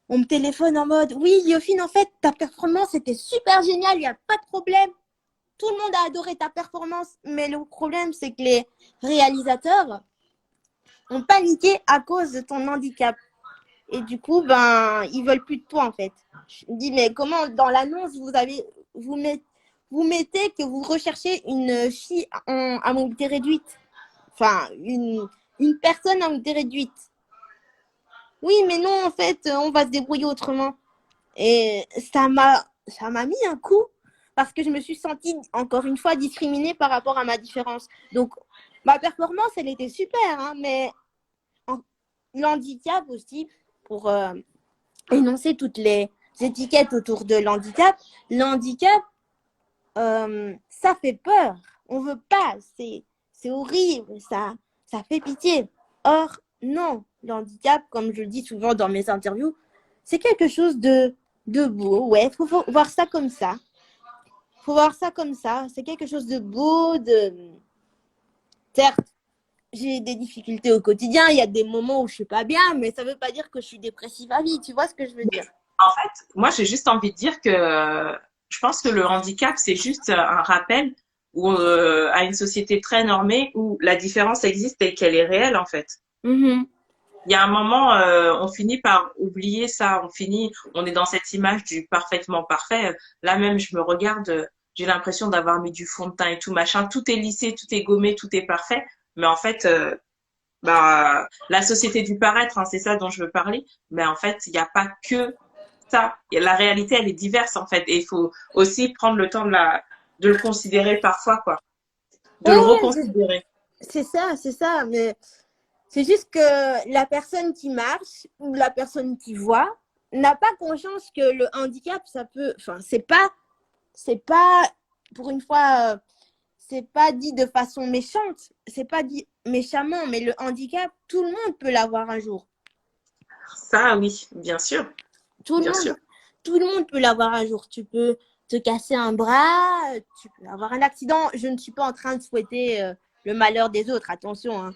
On me téléphone en mode, oui, Yofine, en fait, ta performance était super géniale, il n'y a pas de problème. Tout le monde a adoré ta performance. Mais le problème, c'est que les réalisateurs ont paniqué à cause de ton handicap. Et du coup, ils veulent plus de toi, en fait. Je me dis, mais comment, dans l'annonce, vous mettez que vous recherchez une fille à mobilité réduite. Enfin, une personne à mobilité réduite. Oui, mais non, en fait, on va se débrouiller autrement. Et ça m'a mis un coup parce que je me suis sentie, encore une fois, discriminée par rapport à ma différence. Donc, ma performance, elle était super, hein, mais l'handicap aussi, pour énoncer toutes les étiquettes autour de l'handicap, ça fait peur. On veut pas, c'est horrible, ça fait pitié. Or, non, l'handicap, comme je le dis souvent dans mes interviews, c'est quelque chose de beau. Ouais, faut voir ça comme ça. Faut voir ça comme ça. C'est quelque chose de beau, Certes, j'ai des difficultés au quotidien. Il y a des moments où je suis pas bien, mais ça veut pas dire que je suis dépressive à vie. Tu vois ce que je veux dire? En fait, moi, j'ai juste envie de dire que je pense que le handicap, c'est juste un rappel à une société très normée où la différence existe et qu'elle est réelle, en fait. Mhm. Il y a un moment, on finit par oublier ça. On est dans cette image du parfaitement parfait. Là même, je me regarde, j'ai l'impression d'avoir mis du fond de teint et tout machin. Tout est lissé, tout est gommé, tout est parfait. Mais en fait, la société du paraître, hein, c'est ça dont je veux parler. Mais en fait, il n'y a pas que ça. Et la réalité, elle est diverse en fait. Et il faut aussi prendre le temps de le considérer parfois, quoi. De Ouais, le ouais, reconsidérer. c'est ça, c'est ça. Mais c'est juste que la personne qui marche ou la personne qui voit n'a pas conscience que le handicap, ça peut. Enfin, c'est pas, pour une fois, c'est pas dit de façon méchante, c'est pas dit méchamment, mais le handicap, tout le monde peut l'avoir un jour. Ça, oui, bien sûr, Tout le bien monde, sûr. tout le monde peut l'avoir un jour. Tu peux te casser un bras, tu peux avoir un accident. Je ne suis pas en train de souhaiter le malheur des autres, attention, hein.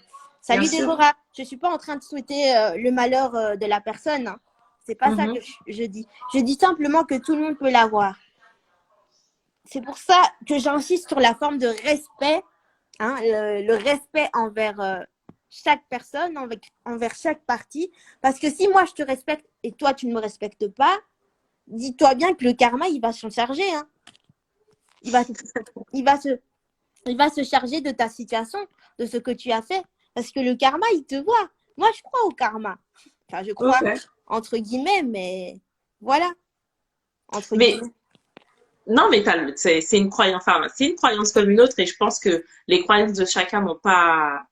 Bien Salut sûr. Déborah, je ne suis pas en train de souhaiter le malheur de la personne, hein. C'est pas ça que Mhm. je dis. Je dis simplement que tout le monde peut l'avoir. C'est pour ça que j'insiste sur la forme de respect, hein, le respect envers chaque personne, envers chaque partie. Parce que si moi je te respecte et toi tu ne me respectes pas, dis-toi bien que le karma il va s'en charger, hein. Il va, il va se, il va se charger de ta situation, de ce que tu as fait. Parce que le karma il te voit. Moi je crois au karma. Enfin je crois Ok. entre guillemets, mais voilà, entre Mais guillemets. non, mais c'est une croyance, enfin, c'est une croyance comme une autre, et je pense que les croyances de chacun n'ont pas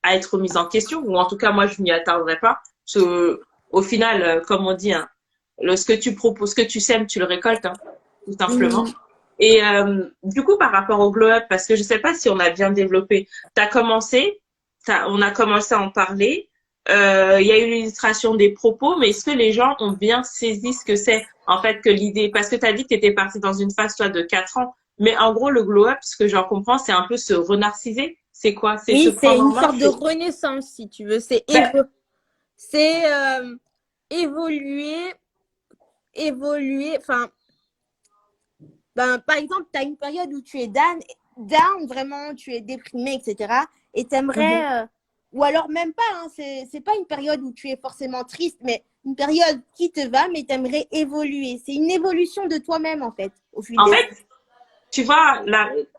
à être mises en question, ou en tout cas, moi, je m'y attarderai pas. Parce que, au final, comme on dit, hein, ce que tu proposes, ce que tu sèmes, tu le récoltes, hein, tout simplement. Mhm. Et du coup, par rapport au glow up, parce que je sais pas si on a bien développé, on a commencé à en parler. Il y a eu l'illustration des propos, mais est-ce que les gens ont bien saisi ce que c'est en fait que l'idée, parce que tu as dit que tu étais partie dans une phase toi de 4 ans, mais en gros le glow up, ce que j'en comprends, c'est un peu se renarciser. C'est quoi? C'est se Oui, c'est prendre en une main. sorte de renaissance, si tu veux. Ben, C'est évoluer, Enfin, par exemple, tu as une période où tu es down, vraiment, tu es déprimé, etc. Et mhm. t'aimerais, ou alors même pas, hein, c'est pas une période où tu es forcément triste, mais une période qui te va, mais t'aimerais évoluer. C'est une évolution de toi-même, en fait, au fil En des fait, jours. tu vois,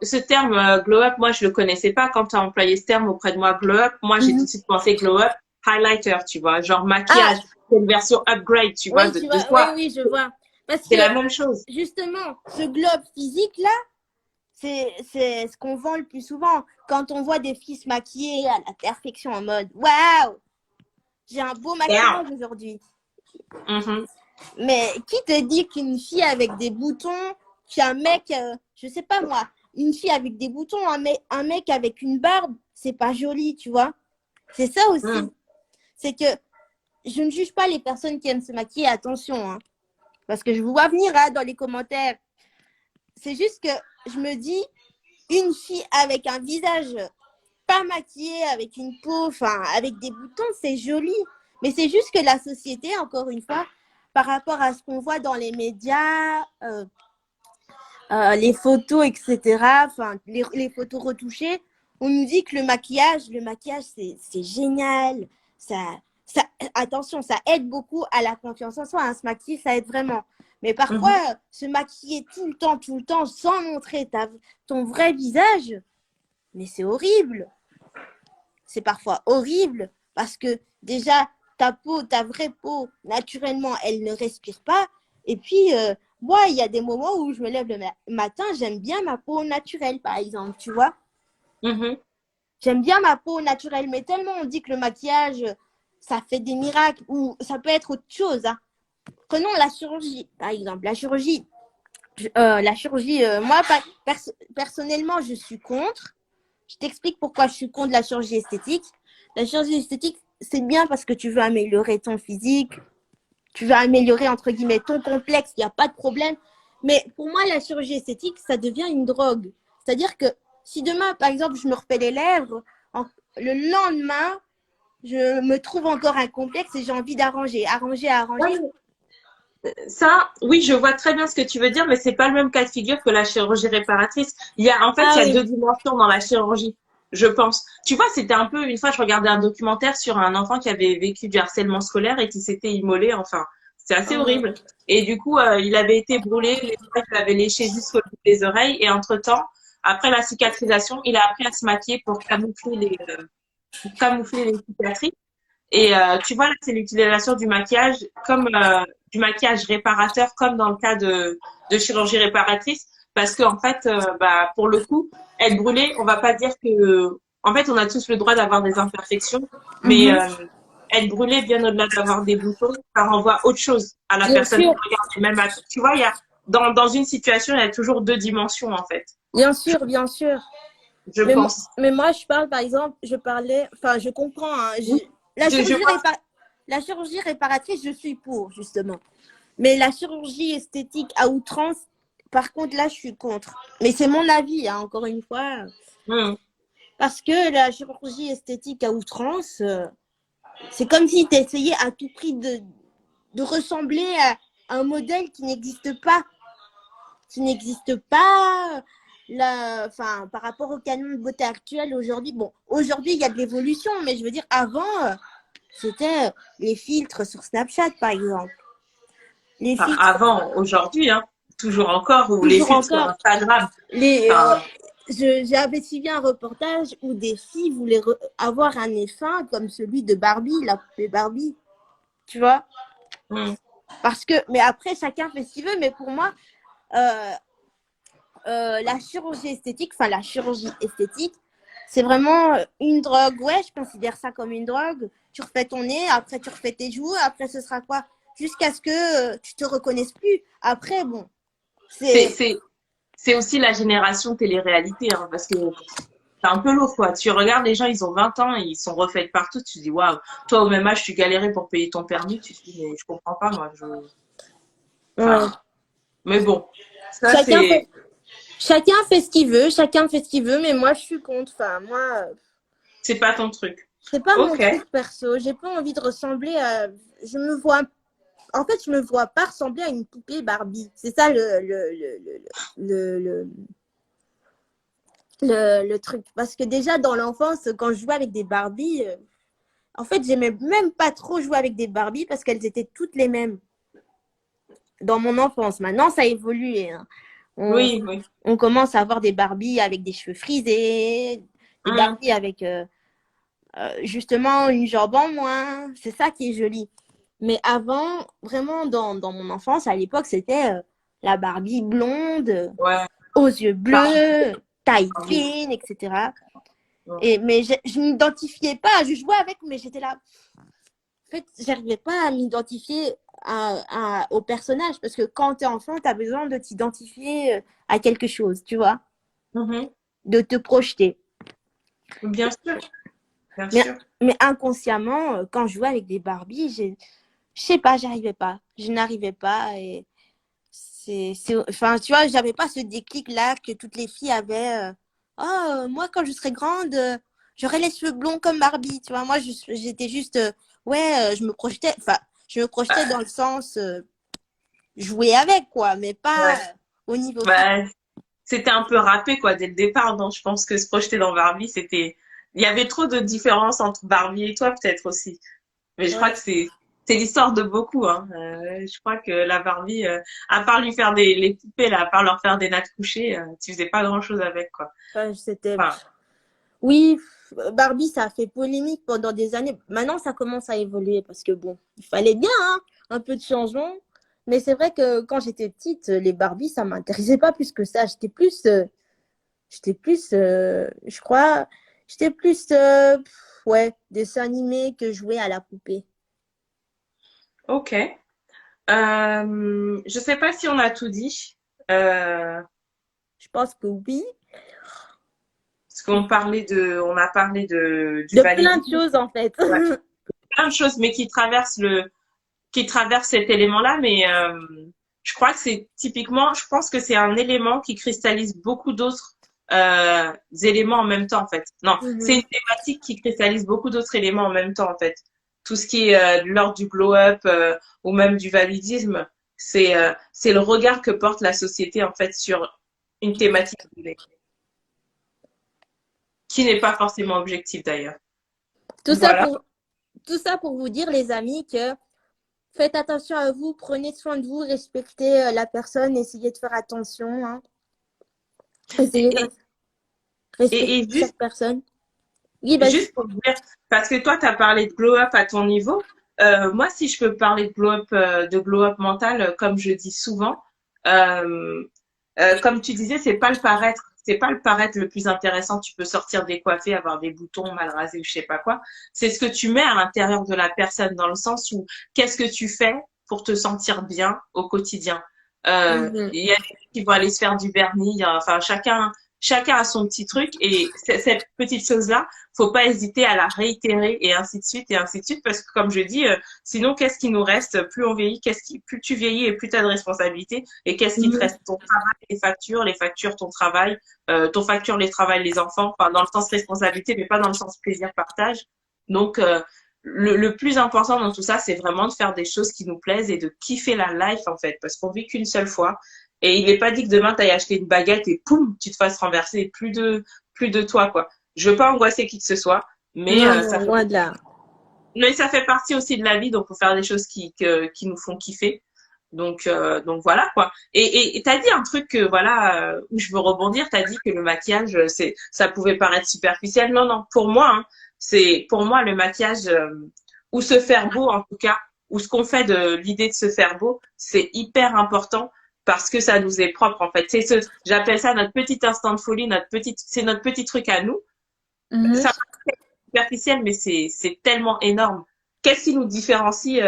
ce terme glow up, moi je le connaissais pas quand tu as employé ce terme auprès de moi, glow up. Moi j'ai tout Mhm. de suite pensé glow up, highlighter, tu vois, genre Ah, maquillage, c'est une version upgrade, tu vois, oui, tu de vois, oui, soi. oui, je vois. Parce C'est que, la même chose. justement, ce globe physique-là, c'est ce qu'on vend le plus souvent. Quand on voit des filles se maquiller à la perfection en mode waouh, j'ai un beau Down. maquillage aujourd'hui. Mhm. Mais qui te dit qu'une fille avec des boutons, qu'un mec, je sais pas moi, une fille avec des boutons, un mec avec une barbe, c'est pas joli, tu vois. C'est ça aussi. Mhm. C'est que je ne juge pas les personnes qui aiment se maquiller, attention, hein, parce que je vous vois venir hein, dans les commentaires. c'est juste que je me dis, une fille avec un visage pas maquillé, avec une peau, enfin, avec des boutons, c'est joli. Mais c'est juste que la société, encore une fois, par rapport à ce qu'on voit dans les médias, les photos, etc., enfin, les photos retouchées, on nous dit que le maquillage c'est génial. Ça, ça, attention, ça aide beaucoup à la confiance en soi. Hein, se maquiller, ça aide vraiment. Mais parfois, Mhm. se maquiller tout le temps, sans montrer ton vrai visage, mais c'est horrible. C'est parfois horrible parce que déjà, ta peau, ta vraie peau, naturellement, elle ne respire pas. Et puis, moi, il y a des moments où je me lève le matin, j'aime bien ma peau naturelle, par exemple, tu vois. Mhm. J'aime bien ma peau naturelle, mais tellement on dit que le maquillage, ça fait des miracles, ou ça peut être autre chose. Hein. Prenons la chirurgie, par exemple. Moi, personnellement, je suis contre. Je t'explique pourquoi je suis contre la chirurgie esthétique. La chirurgie esthétique, c'est bien parce que tu veux améliorer ton physique, tu veux améliorer, entre guillemets, ton complexe, il n'y a pas de problème. Mais pour moi, la chirurgie esthétique, ça devient une drogue. C'est-à-dire que si demain, par exemple, je me refais les lèvres, le lendemain, je me trouve encore un complexe et j'ai envie d'arranger, arranger. Ça, oui, je vois très bien ce que tu veux dire, mais c'est pas le même cas de figure que la chirurgie réparatrice. En fait, Ah il y a oui. deux dimensions dans la chirurgie, je pense. Tu vois, c'était un peu, une fois, je regardais un documentaire sur un enfant qui avait vécu du harcèlement scolaire et qui s'était immolé, enfin, c'est assez horrible. Et du coup, il avait été brûlé, les oreilles l'avaient léché jusqu'au bout des oreilles, et entre-temps, après la cicatrisation, il a appris à se maquiller pour camoufler les cicatrices. Et tu vois, là, c'est l'utilisation du maquillage comme du maquillage réparateur, comme dans le cas de chirurgie réparatrice, parce que en fait, bah, pour le coup, être brûlé, on va pas dire que, en fait, on a tous le droit d'avoir des imperfections, mais Mhm. être brûlé, bien au-delà d'avoir des boutons, ça renvoie autre chose à la Bien personne qui sûr, regarde. Et même, tu vois, il y a dans une situation, il y a toujours deux dimensions en fait, bien sûr, bien sûr. je Mais, pense. mais moi, je parle, par exemple, enfin, je comprends. Hein, Oui, la, je chirurgie vois. la chirurgie réparatrice, je suis pour, justement. Mais la chirurgie esthétique à outrance, par contre, là, je suis contre. Mais c'est mon avis, hein, encore une fois. Hmm. Parce que la chirurgie esthétique à outrance, c'est comme si tu essayais à tout prix de ressembler à un modèle qui n'existe pas. Qui n'existe pas. Enfin, par rapport au canon de beauté actuel aujourd'hui, bon, aujourd'hui, il y a de l'évolution, mais je veux dire, avant, c'était les filtres sur Snapchat, par exemple. Les Enfin, filtres, avant, aujourd'hui, hein, toujours encore, ou les toujours filtres sur encore. Instagram. Les, Enfin, j'avais suivi un reportage où des filles voulaient avoir un nez fin comme celui de Barbie, la poupée Barbie, tu vois. hmm, Parce que, mais après, chacun fait ce qu'il veut, mais pour moi, euh, la chirurgie esthétique, enfin la chirurgie esthétique, c'est vraiment une drogue. Ouais, je considère ça comme une drogue. Tu refais ton nez, après tu refais tes joues, après ce sera quoi? Jusqu'à ce que tu te reconnaisses plus. Après, bon, c'est, c'est c'est, c'est aussi la génération télé-réalité, hein, parce que c'est un peu lourd, quoi. Tu regardes les gens, ils ont 20 ans, et ils sont refaits partout, tu te dis, waouh, toi, au même âge, tu galérais pour payer ton permis, tu te dis, mais je comprends pas, moi, ouais. enfin, mais bon, ça, Chacun c'est, fait, chacun fait ce qu'il veut, chacun fait ce qu'il veut, mais moi je suis contre. Enfin, moi, c'est pas ton truc. c'est pas mon Ok. truc perso. J'ai pas envie de ressembler à. Je me vois. En fait, je me vois pas ressembler à une poupée Barbie. C'est ça le, le, le truc. Parce que déjà, dans l'enfance, quand je jouais avec des Barbies, en fait, j'aimais même pas trop jouer avec des Barbies parce qu'elles étaient toutes les mêmes dans mon enfance. Maintenant, ça a évolué. Hein. On, Oui, oui. on commence à avoir des Barbies avec des cheveux frisés, des Hmm. Barbies avec justement une jambe en moins. C'est ça qui est joli. Mais avant, vraiment, dans mon enfance, à l'époque, c'était la Barbie blonde, Ouais. aux yeux Barbie, bleus, taille Barbie. fine, etc. Hmm. Mais je m'identifiais pas, je jouais avec, mais j'étais là. En fait, j'arrivais pas à m'identifier au personnage parce que quand tu es enfant, tu as besoin de t'identifier à quelque chose, tu vois, Mhm. de te projeter. Bien sûr, bien Mais, sûr. mais inconsciemment, quand je jouais avec des Barbies, je sais pas, j'arrivais pas. Je n'arrivais pas. Et Enfin, tu vois, j'avais pas ce déclic-là que toutes les filles avaient. Oh, moi, quand je serai grande, j'aurai les cheveux blonds comme Barbie. Tu vois, moi, j'étais juste, ouais, je me projetais dans le sens jouer avec, quoi, mais pas Ouais. au niveau physique. Bah, c'était un peu râpé, quoi, dès le départ. Donc, je pense que se projeter dans Barbie, c'était. Il y avait trop de différences entre Barbie et toi, peut-être aussi. Mais je crois Ouais. que c'est l'histoire de beaucoup, hein. Je crois que la Barbie, à part lui faire les poupées, là, à part leur faire des nattes couchées, tu faisais pas grand-chose avec, quoi. Enfin, Enfin, Oui, Barbie, ça a fait polémique pendant des années. Maintenant, ça commence à évoluer parce que bon, il fallait bien hein, un peu de changement. Mais c'est vrai que quand j'étais petite, les Barbie, ça m'intéressait pas plus que ça. Je crois, j'étais plus, ouais, dessin animé que jouer à la poupée. ok. Je sais pas si on a tout dit. Je pense que oui. Parce on a parlé du De plein de validisme, choses en fait. ouais, plein de choses, mais qui traverse cet élément-là. Mais je crois que c'est typiquement, je pense que c'est un élément qui cristallise beaucoup d'autres éléments en même temps, en fait. Non, c'est une Mhm. thématique qui cristallise beaucoup d'autres éléments en même temps, en fait. Tout ce qui est de l'ordre du glow-up ou même du validisme, c'est le regard que porte la société, en fait, sur une thématique donnée, qui n'est pas forcément objective d'ailleurs. Tout ça Voilà. pour, tout ça pour vous dire, les amis, que faites attention à vous, prenez soin de vous, respectez la personne, essayez de faire attention, hein. Essayez de Et, respecter juste chaque personne. Oui, vas-y. Juste pour dire, parce que toi, tu as parlé de glow up à ton niveau. Moi, si je peux parler de glow up mental, comme je dis souvent, euh, comme tu disais, c'est pas le paraître. C'est pas le paraître le plus intéressant. Tu peux sortir décoiffé, avoir des boutons mal rasés ou je sais pas quoi. C'est ce que tu mets à l'intérieur de la personne dans le sens où qu'est-ce que tu fais pour te sentir bien au quotidien. Mhm. Il y a des gens qui vont aller se faire du vernis. Enfin, chacun a son petit truc et cette petite chose-là, faut pas hésiter à la réitérer et ainsi de suite et ainsi de suite parce que comme je dis, sinon qu'est-ce qui nous reste? Plus on vieillit, plus tu vieillis et plus tu as de responsabilités et qu'est-ce qui te Mhm. reste? Ton travail, les factures, ton travail, ton facture, les travails, les enfants, enfin dans le sens responsabilité mais pas dans le sens plaisir partage. Donc le plus important dans tout ça, c'est vraiment de faire des choses qui nous plaisent et de kiffer la life en fait parce qu'on vit qu'une seule fois. Et il n'est pas dit que demain, tu ailles acheter une baguette et poum, tu te fasses renverser et plus de toi, quoi. Je veux pas angoisser qui que ce soit, mais Non, non, loin de là. ça fait partie aussi de la vie, donc faut faire des choses qui nous font kiffer. Donc voilà quoi. Et t'as dit un truc que voilà où je veux rebondir. T'as dit que le maquillage, ça pouvait paraître superficiel. Non non, pour moi, hein, c'est pour moi le maquillage ou se faire beau en tout cas, ou ce qu'on fait de l'idée de se faire beau, c'est hyper important parce que ça nous est propre en fait. J'appelle ça notre petit instant de folie, c'est notre petit truc à nous. Mhm. Ça superficiel, mais c'est tellement énorme. Qu'est-ce qui nous différencie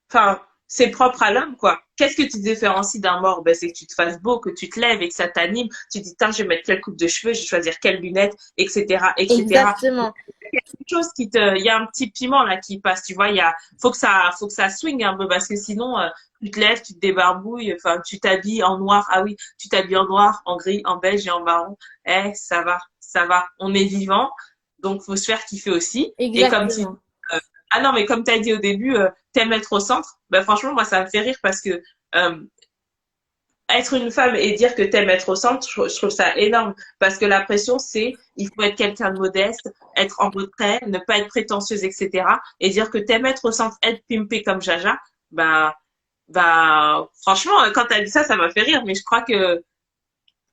enfin, c'est propre à l'homme, quoi. Qu'est-ce que tu te différencies d'un mort? Ben, c'est que tu te fasses beau, que tu te lèves et que ça t'anime. Tu te dis, tiens, je vais mettre quelle coupe de cheveux, je vais choisir quelles lunettes, etc., etc. Exactement. Quelque chose il y a un petit piment là qui passe, tu vois. Faut que ça swing un peu parce que sinon, tu te lèves, tu te débarbouilles, enfin, tu t'habilles en noir. Ah oui, tu t'habilles en noir, en gris, en beige et en marron. Ça va, ça va. On est vivant, donc faut se faire kiffer aussi. Et comme tu Exactement. ah non, mais comme tu as dit au début, t'aimes être au centre. Ben franchement, moi, ça me fait rire parce que euh, être une femme et dire que t'aimes être au centre, je trouve ça énorme. Parce que la pression, il faut être quelqu'un de modeste, être en retrait, ne pas être prétentieuse, etc. Et dire que t'aimes être au centre, être pimpé comme Jaja, bah, franchement, quand t'as dit ça, ça m'a fait rire. Mais je crois que,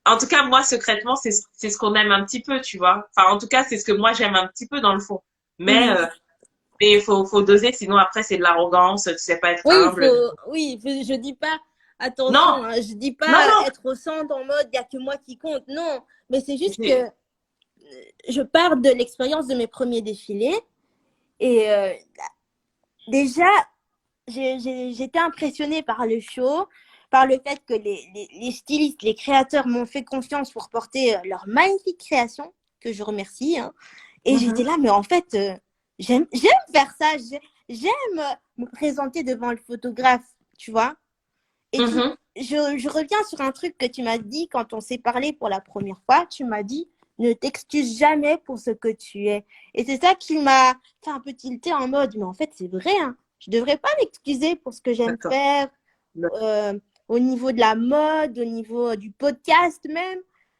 en tout cas, moi, secrètement, c'est ce qu'on aime un petit peu, tu vois. Enfin, en tout cas, c'est ce que moi, j'aime un petit peu dans le fond. Mais, Mhm. euh, mais faut doser, sinon après, c'est de l'arrogance, tu sais pas être humble. Je dis pas, Non, attention, hein, je dis non, pas non. être au centre en mode, il n'y a que moi qui compte. Non, mais c'est juste que J'ai- je pars de l'expérience de mes premiers défilés et déjà, j'étais impressionnée par le show, par le fait que les stylistes, les créateurs m'ont fait confiance pour porter leur magnifique création, que je remercie, hein. Et j'étais Mhm, là, mais en fait, j'aime faire ça, j'aime me présenter devant le photographe, tu vois. Et, tout, mhm. je reviens sur un truc que tu m'as dit quand on s'est parlé pour la première fois. Tu m'as dit, ne t'excuse jamais pour ce que tu es. Et c'est ça qui m'a fait un peu tilter en mode, mais en fait, c'est vrai, hein. Je ne devrais pas m'excuser pour ce que j'aime D'accord. faire, euh, au niveau de la mode, au niveau du podcast même.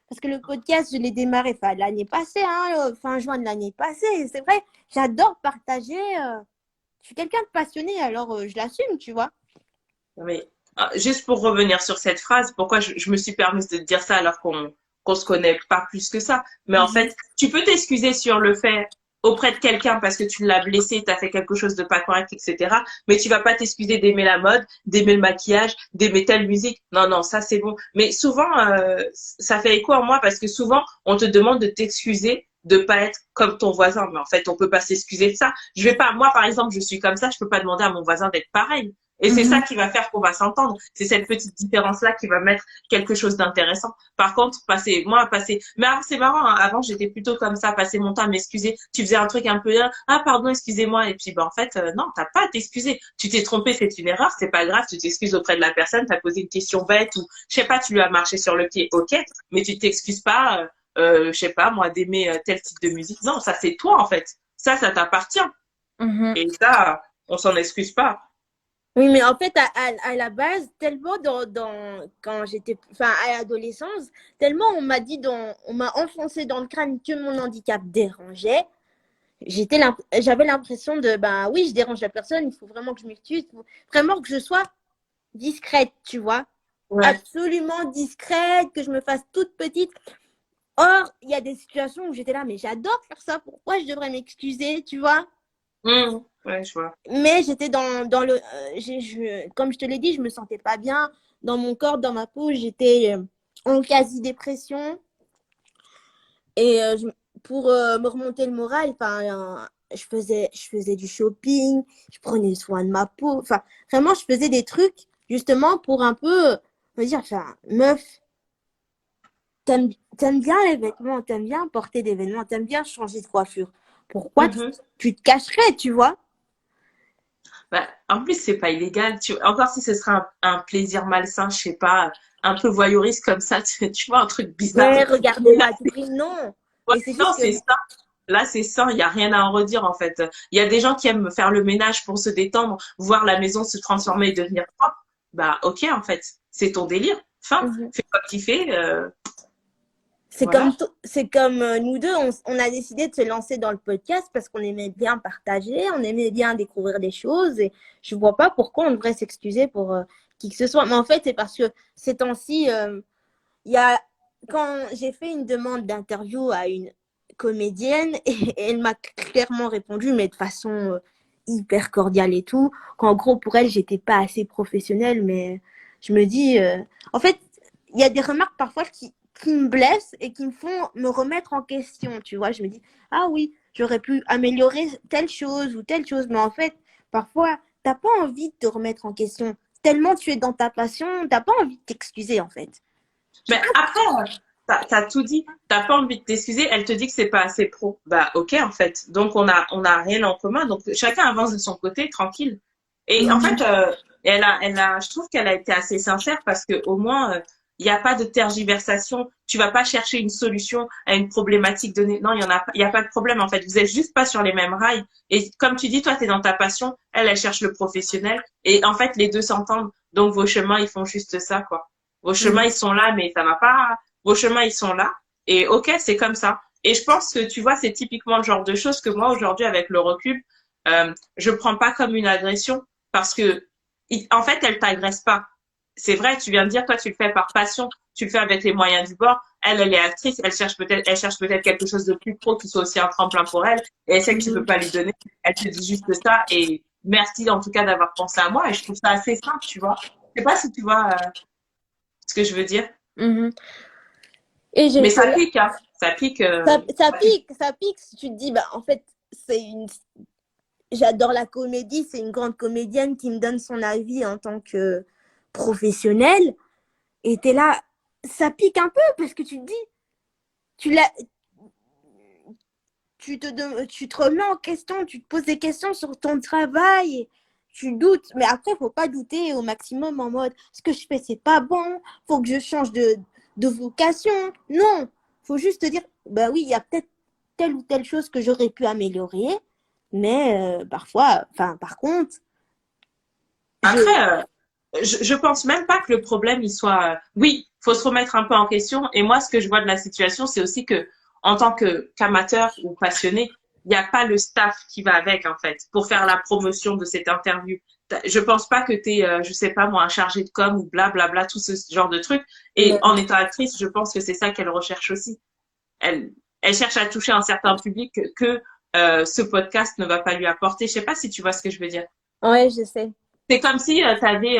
Parce que le podcast, je l'ai démarré l'année passée, hein, fin juin de l'année passée. Et c'est vrai, j'adore partager. Je suis quelqu'un de passionné, alors je l'assume, tu vois. Mais juste pour revenir sur cette phrase, pourquoi je me suis permise de te dire ça alors qu'on se connaît pas plus que ça. Mais en Mhm. fait, tu peux t'excuser sur le fait auprès de quelqu'un parce que tu l'as blessé, tu as fait quelque chose de pas correct, etc. Mais tu vas pas t'excuser d'aimer la mode, d'aimer le maquillage, d'aimer telle musique. Non, non, ça c'est bon. Mais souvent, ça fait écho en moi parce que souvent, on te demande de t'excuser de pas être comme ton voisin. Mais en fait, on peut pas s'excuser de ça. Je vais pas, moi par exemple, je suis comme ça, je peux pas demander à mon voisin d'être pareil. Et c'est ça Mhm. qui va faire qu'on va s'entendre. C'est cette petite différence-là qui va mettre quelque chose d'intéressant. Par contre, mais alors, c'est marrant, hein. Avant, j'étais plutôt comme ça, passer mon temps à m'excuser. Tu faisais un truc un peu, ah, pardon, excusez-moi. Et puis, en fait, non, t'as pas à t'excuser. Tu t'es trompé, c'est une erreur, c'est pas grave, tu t'excuses auprès de la personne, t'as posé une question bête ou, je sais pas, tu lui as marché sur le pied, ok, mais tu t'excuses pas, je sais pas, moi, d'aimer tel type de musique. Non, ça, c'est toi, en fait. Ça t'appartient. Mhm. Et ça, on s'en excuse pas. Oui, mais en fait, à la base, tellement quand j'étais, enfin, à l'adolescence, tellement on m'a enfoncé dans le crâne que mon handicap dérangeait. J'avais l'impression de, ben oui, je dérange la personne, il faut vraiment que je m'excuse, il faut vraiment que je sois discrète, tu vois. Ouais. Absolument discrète, que je me fasse toute petite. Or, il y a des situations où j'étais là, mais j'adore faire ça, pourquoi je devrais m'excuser, tu vois? Ouais, je vois. Mais j'étais dans le. Comme je te l'ai dit, je me sentais pas bien dans mon corps, dans ma peau. J'étais en quasi-dépression. Et pour me remonter le moral, je faisais du shopping, je prenais soin de ma peau. Enfin, vraiment, je faisais des trucs justement pour un peu me dire, enfin, meuf, t'aimes bien les vêtements, t'aimes bien porter des vêtements, t'aimes bien changer de coiffure. Pourquoi Mhm. tu te cacherais, tu vois? Bah, en plus, c'est pas illégal. Encore si ce serait un plaisir malsain, je sais pas, un peu voyeuriste comme ça, tu vois, un truc bizarre. Ouais, Mais là, regardez-moi à tout prix, non. ouais, Mais c'est non, juste que c'est ça. Là, c'est ça. Il y a rien à en redire, en fait. Il y a des gens qui aiment faire le ménage pour se détendre, voir la maison se transformer et devenir propre. Bah, ok, en fait. C'est ton délire. Fin. Mhm. Fais comme kiffer. C'est Voilà. c'est comme nous deux, on a décidé de se lancer dans le podcast parce qu'on aimait bien partager, on aimait bien découvrir des choses et je vois pas pourquoi on devrait s'excuser pour qui que ce soit. Mais en fait, c'est parce que ces temps-ci, il y a, quand j'ai fait une demande d'interview à une comédienne et elle m'a clairement répondu, mais de façon hyper cordiale et tout, qu'en gros, pour elle, j'étais pas assez professionnelle, mais je me dis, en fait, il y a des remarques parfois qui me blessent et qui me font me remettre en question, tu vois. Je me dis, ah oui, j'aurais pu améliorer telle chose, mais en fait, parfois, t'as pas envie de te remettre en question. Tellement tu es dans ta passion, t'as pas envie de t'excuser, en fait. Je sais Mais pas. après, t'as tout dit. T'as pas envie de t'excuser. Elle te dit que c'est pas assez pro. Bah, ok, en fait. Donc, on a rien en commun. Donc, chacun avance de son côté, tranquille. Et en fait, Mhm. je trouve qu'elle a été assez sincère parce que au moins, il n'y a pas de tergiversation. Tu vas pas chercher une solution à une problématique donnée. Non, il y a pas de problème, en fait. Vous êtes juste pas sur les mêmes rails. Et comme tu dis, toi, t'es dans ta passion. Elle cherche le professionnel. Et en fait, les deux s'entendent. Donc, vos chemins, ils font juste ça, quoi. Vos chemins, Mhm. ils sont là, mais ça va pas. Vos chemins, ils sont là. Et ok, c'est comme ça. Et je pense que tu vois, c'est typiquement le genre de choses que moi, aujourd'hui, avec le recul, je prends pas comme une agression parce que, en fait, elle t'agresse pas. C'est vrai, tu viens de dire, toi, tu le fais par passion, tu le fais avec les moyens du bord. Elle est actrice, elle cherche peut-être quelque chose de plus pro qui soit aussi un tremplin pour elle. Et elle sait que tu peux Mhm. pas lui donner. Elle te dit juste ça. Et merci, en tout cas, d'avoir pensé à moi. Et je trouve ça assez simple, tu vois. Je sais pas si tu vois ce que je veux dire. Mhm. Et Mais c'est ça là, pique, hein. Ça pique, ça pique. ça pique si tu te dis, bah, en fait, c'est une, j'adore la comédie, c'est une grande comédienne qui me donne son avis en tant que professionnelle. Et t'es là, ça pique un peu parce que tu te dis, tu l'as, tu te remets en question, tu te poses des questions sur ton travail. tu doutes. Mais après, il faut pas douter au maximum en mode, ce que je fais, c'est pas bon, faut que je change de vocation. Non, faut juste te dire, bah oui, il y a peut-être telle ou telle chose que j'aurais pu améliorer, mais parfois, enfin, par contre, je... Après, je pense même pas que le problème il soit. Oui, faut se remettre un peu en question. Et moi, ce que je vois de la situation, c'est aussi que en tant que qu'amateur ou passionné, il n'y a pas le staff qui va avec en fait pour faire la promotion de cette interview. Je pense pas que tu es, je sais pas moi, un chargé de com ou blablabla, tout ce genre de trucs. Et en Non. étant actrice, je pense que c'est ça qu'elle recherche aussi. Elle, elle cherche à toucher un certain public que ce podcast ne va pas lui apporter. Je sais pas si tu vois ce que je veux dire. Ouais, je sais. C'est comme si tu avais,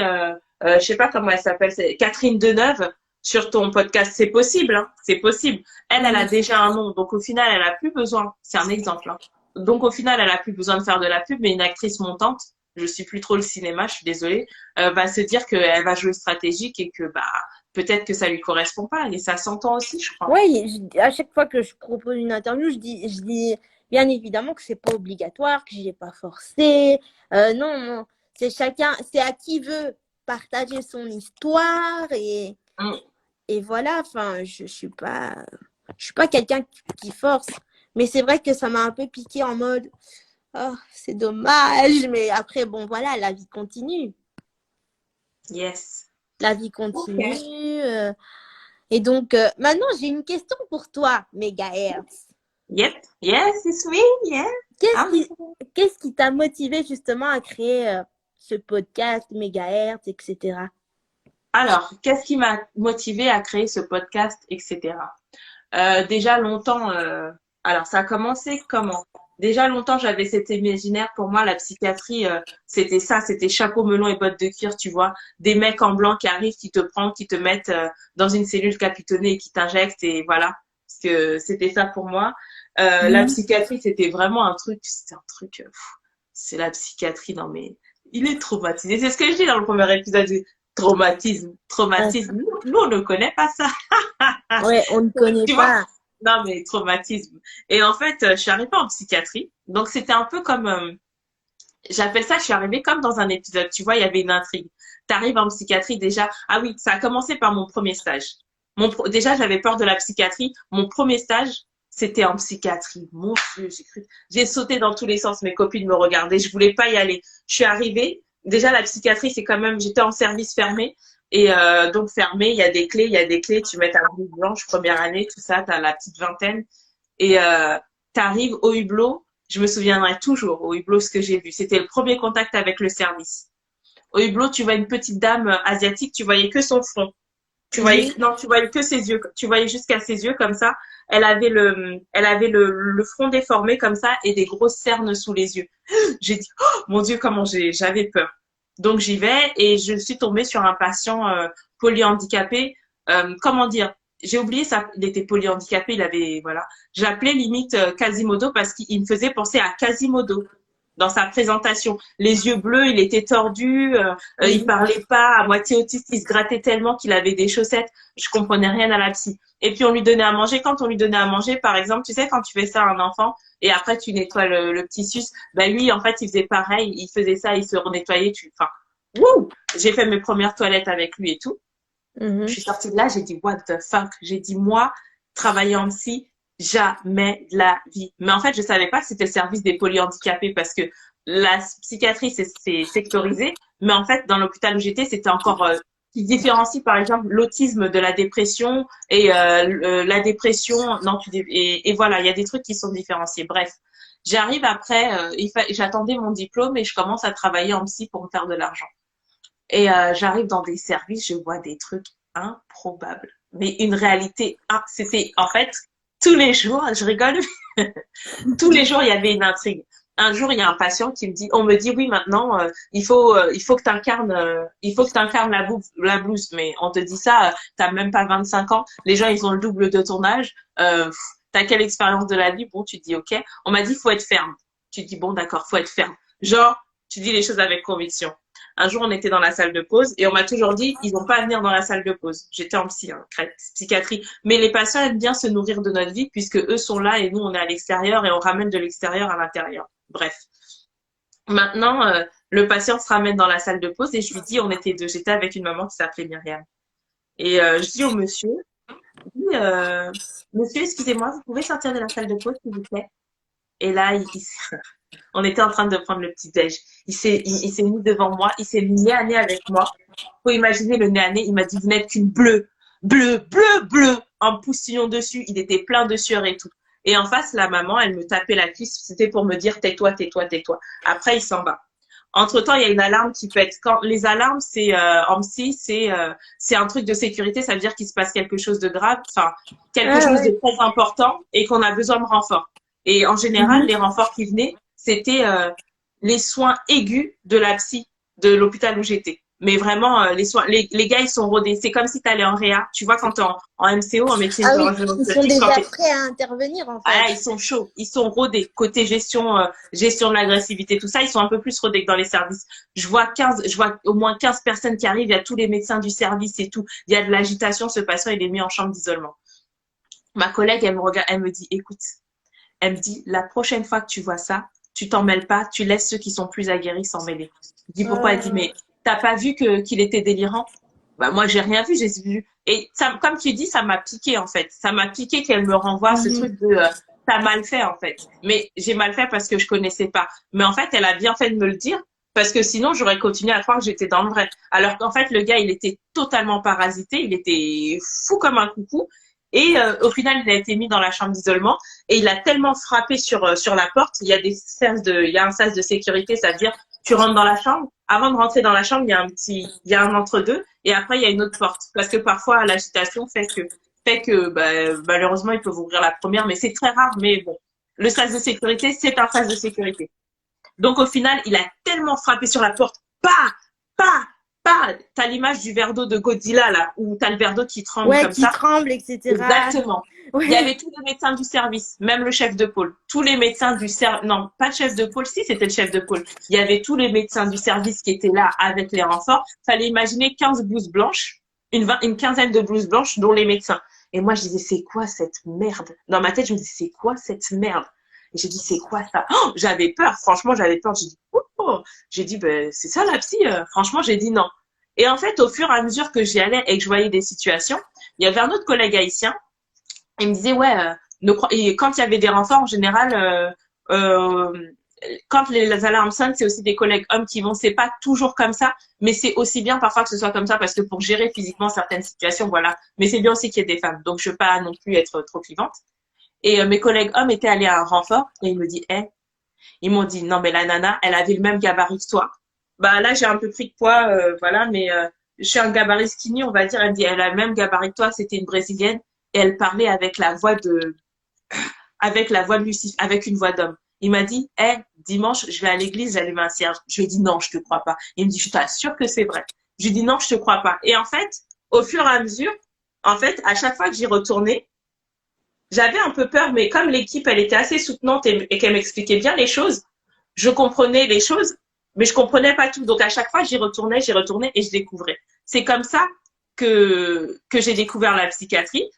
je sais pas comment elle s'appelle, c'est Catherine Deneuve sur ton podcast. C'est possible, hein, c'est possible. Elle a Mhm. déjà un nom, donc au final, elle a plus besoin. C'est un exemple. Hein. Donc au final, elle a plus besoin de faire de la pub, mais une actrice montante, je suis plus trop le cinéma, je suis désolée, va se dire qu'elle va jouer stratégique et que bah peut-être que ça lui correspond pas. Et ça s'entend aussi, je crois. Ouais, à chaque fois que je propose une interview, je dis bien évidemment que c'est pas obligatoire, que je n'ai pas forcé. Non, non, c'est chacun, c'est à qui veut partager son histoire Mm. et voilà. Enfin, je suis pas quelqu'un qui force. Mais c'est vrai que ça m'a un peu piqué en mode, oh, c'est dommage. Mais après, bon, voilà, la vie continue. Yes. La vie Ok. continue. Et donc, maintenant, j'ai une question pour toi, Megahertz. Yep. Yes, it's me. Yeah. Qu'est-ce I'm qui, qu'est-ce qui t'a motivé justement à créer ce podcast, Megahertz, etc. Alors, qu'est-ce qui m'a motivé à créer ce podcast, etc. Déjà longtemps, alors ça a commencé comment? Déjà longtemps, j'avais cet imaginaire. Pour moi, la psychiatrie, c'était ça, c'était chapeau melon et bottes de cuir, tu vois, des mecs en blanc qui arrivent, qui te prennent, qui te mettent dans une cellule capitonnée et qui t'injectent et voilà. Parce que c'était ça pour moi. La Mhm. psychiatrie, c'était un truc, c'est la psychiatrie, non mais il est traumatisé. C'est ce que je dis dans le premier épisode. Traumatisme, Ouais, traumatisme. Nous, on ne connaît pas ça. ouais, on ne connaît Tu vois? pas. Non, mais traumatisme. Et en fait, je suis arrivée en psychiatrie. Donc, c'était un peu comme, j'appelle ça, je suis arrivée comme dans un épisode. Tu vois, il y avait une intrigue. T'arrives en psychiatrie déjà. Ah oui, ça a commencé par mon premier stage. Déjà, j'avais peur de la psychiatrie. Mon premier stage, c'était en psychiatrie. Mon Dieu, j'ai sauté dans tous les sens. Mes copines me regardaient. Je voulais pas y aller. Je suis arrivée. Déjà, la psychiatrie, c'est quand même, j'étais en service fermé. Et donc fermé, il y a des clés, tu mets ta blouse blanche, première année, tout ça, t'as la petite vingtaine. Et t'arrives au hublot, je me souviendrai toujours au hublot ce que j'ai vu. C'était le premier contact avec le service. Au hublot, tu vois une petite dame asiatique, tu voyais que son front. Tu voyais, Mhm. non, tu voyais que ses yeux. Tu voyais jusqu'à ses yeux comme ça. Elle avait le front déformé comme ça et des grosses cernes sous les yeux. J'ai dit, oh, mon Dieu, j'avais peur. Donc j'y vais et je suis tombée sur un patient polyhandicapé. Comment dire? J'ai oublié ça. Il était polyhandicapé. Il avait, voilà. J'appelais limite Quasimodo parce qu'il me faisait penser à Quasimodo dans sa présentation. Les yeux bleus, il était tordu, il Mhm. parlait pas, à moitié autiste, il se grattait tellement qu'il avait des chaussettes. Je comprenais rien à la psy. Et puis on lui donnait à manger. Quand on lui donnait à manger, par exemple, tu sais, quand tu fais ça à un enfant et après tu nettoies le petit sus, ben lui, en fait, il faisait pareil. Il faisait ça, il se renettoyait. Enfin, wouh! J'ai fait mes premières toilettes avec lui et tout. Je Mhm. suis sortie de là, j'ai dit, what the fuck? J'ai dit, moi, travailler en psy, jamais de la vie. Mais en fait, je savais pas que c'était le service des polyhandicapés parce que la psychiatrie, c'est sectorisé. Mais en fait, dans l'hôpital où j'étais, c'était encore, qui différencie, par exemple, l'autisme de la dépression et la dépression, non, et voilà, il y a des trucs qui sont différenciés. Bref. J'arrive après, j'attendais mon diplôme et je commence à travailler en psy pour me faire de l'argent. Et j'arrive dans des services, je vois des trucs improbables. Mais une réalité, c'était en fait tous les jours, je rigole, tous les jours il y avait une intrigue. Un jour il y a un patient qui me dit, on me dit oui maintenant il faut que tu incarnes la blouse, mais on te dit ça, t'as même pas 25 ans, les gens ils ont le double de ton âge, t'as quelle expérience de la vie? Bon, tu te dis ok. On m'a dit faut être ferme. Tu te dis bon d'accord, faut être ferme. Genre tu dis les choses avec conviction. Un jour, on était dans la salle de pause et on m'a toujours dit, ils n'ont pas à venir dans la salle de pause. J'étais en psychiatrie. Mais les patients aiment bien se nourrir de notre vie puisque eux sont là et nous, on est à l'extérieur et on ramène de l'extérieur à l'intérieur. Bref. Maintenant, Le patient se ramène dans la salle de pause et je lui dis, on était deux, j'étais avec une maman qui s'appelait Myriam. Et je dis au monsieur, oui, monsieur, excusez-moi, vous pouvez sortir de la salle de pause, s'il vous plaît? Et là, on était en train de prendre le petit-déj. Il s'est mis devant moi, il s'est mis nez à nez avec moi. Faut imaginer le nez à nez, il m'a dit, vous n'êtes qu'une bleue, bleue, bleue, bleue, en poussillon dessus, il était plein de sueur et tout. Et en face, la maman, elle me tapait la cuisse, c'était pour me dire, tais-toi, tais-toi, tais-toi. Après, il s'en va. Entre-temps, il y a une alarme qui pète. Quand les alarmes, c'est en psy, c'est un truc de sécurité, ça veut dire qu'il se passe quelque chose de grave, enfin quelque Ah chose de ouais. très important et qu'on a besoin de renfort. Et en général, Mhm. les renforts qui venaient, c'était les soins aigus de la psy de l'hôpital où j'étais. Mais vraiment, les soins, les gars, ils sont rodés. C'est comme si tu allais en réa. Tu vois, quand t'es en MCO, en médecine Ah oui, ils sont thérapeutique, quand déjà t'es prêts à intervenir en fait. ah, ils sont chauds, ils sont rodés. Côté gestion, gestion de l'agressivité, tout ça, ils sont un peu plus rodés que dans les services. Je vois au moins 15 personnes qui arrivent, il y a tous les médecins du service et tout. Il y a de l'agitation, ce patient, il est mis en chambre d'isolement. Ma collègue, elle me regarde, elle me dit, écoute, elle me dit, la prochaine fois que tu vois ça, tu t'en mêles pas, tu laisses ceux qui sont plus aguerris s'en mêler. Je dis pourquoi? Elle dit, mais t'as pas vu qu'il était délirant? Bah, moi, j'ai rien vu, j'ai vu. Et ça, comme tu dis, ça m'a piqué, en fait. Ça m'a piqué qu'elle me renvoie ce Mhm. truc de, t'as mal fait, en fait. Mais j'ai mal fait parce que je connaissais pas. Mais en fait, elle a bien fait de me le dire parce que sinon, j'aurais continué à croire que j'étais dans le vrai. Alors qu'en fait, le gars, il était totalement parasité, il était fou comme un coucou. Et au final, il a été mis dans la chambre d'isolement et il a tellement frappé sur la porte. Il y a un sas de sécurité, c'est-à-dire tu rentres dans la chambre. Avant de rentrer dans la chambre, il y a un entre-deux et après il y a une autre porte parce que parfois l'agitation fait que bah, malheureusement ils peuvent ouvrir la première, mais c'est très rare. Mais bon, le sas de sécurité, c'est un sas de sécurité. Donc au final, il a tellement frappé sur la porte, pas, pas, pas. T'as l'image du verre d'eau de Godzilla là, où t'as le verre d'eau qui tremble Ouais, comme qui ça. tremble, etc. Exactement. Il y Ouais. avait tous les médecins du service, même le chef de pôle. Tous les médecins du service, non, pas le chef de pôle, si c'était le chef de pôle. Il y avait tous les médecins du service qui étaient là avec les renforts. Fallait imaginer 15 blouses blanches, une quinzaine de blouses blanches, dont les médecins. Et moi, je disais, c'est quoi cette merde? Dans ma tête, je me disais, c'est quoi cette merde? Et j'ai dit, c'est quoi ça? Oh, j'avais peur, franchement, j'avais peur. J'ai dit, oh. J'ai dit, ben, c'est ça la psy? Franchement, j'ai dit non. Et en fait, au fur et à mesure que j'y allais et que je voyais des situations, il y avait un autre collègue haïtien il me disait, ouais, et quand il y avait des renforts, en général, quand les alarmes sonnent, c'est aussi des collègues hommes qui vont. C'est pas toujours comme ça, mais c'est aussi bien parfois que ce soit comme ça parce que pour gérer physiquement certaines situations, voilà. Mais c'est bien aussi qu'il y ait des femmes. Donc, je veux pas non plus être trop clivante. Et mes collègues hommes étaient allés à un renfort et ils me disent, ils m'ont dit, non, mais la nana, elle avait le même gabarit que toi. Bah là, j'ai un peu pris de poids, voilà, mais je suis un gabarit skinny, on va dire. Elle me dit, elle a le même gabarit que toi, c'était une brésilienne et elle parlait avec la voix de Lucifer, avec une voix d'homme. Il m'a dit, dimanche, je vais à l'église, j'allume un cierge. Je lui ai dit, non, je te crois pas. Il me dit, je t'assure que c'est vrai. Je lui ai dit, non, je te crois pas. Et en fait, au fur et à mesure, en fait, à chaque fois que j'y retournais, j'avais un peu peur, mais comme l'équipe, elle était assez soutenante et qu'elle m'expliquait bien les choses, je comprenais les choses, mais je comprenais pas tout. Donc à chaque fois, j'y retournais et je découvrais. C'est comme ça que j'ai découvert la psychiatrie.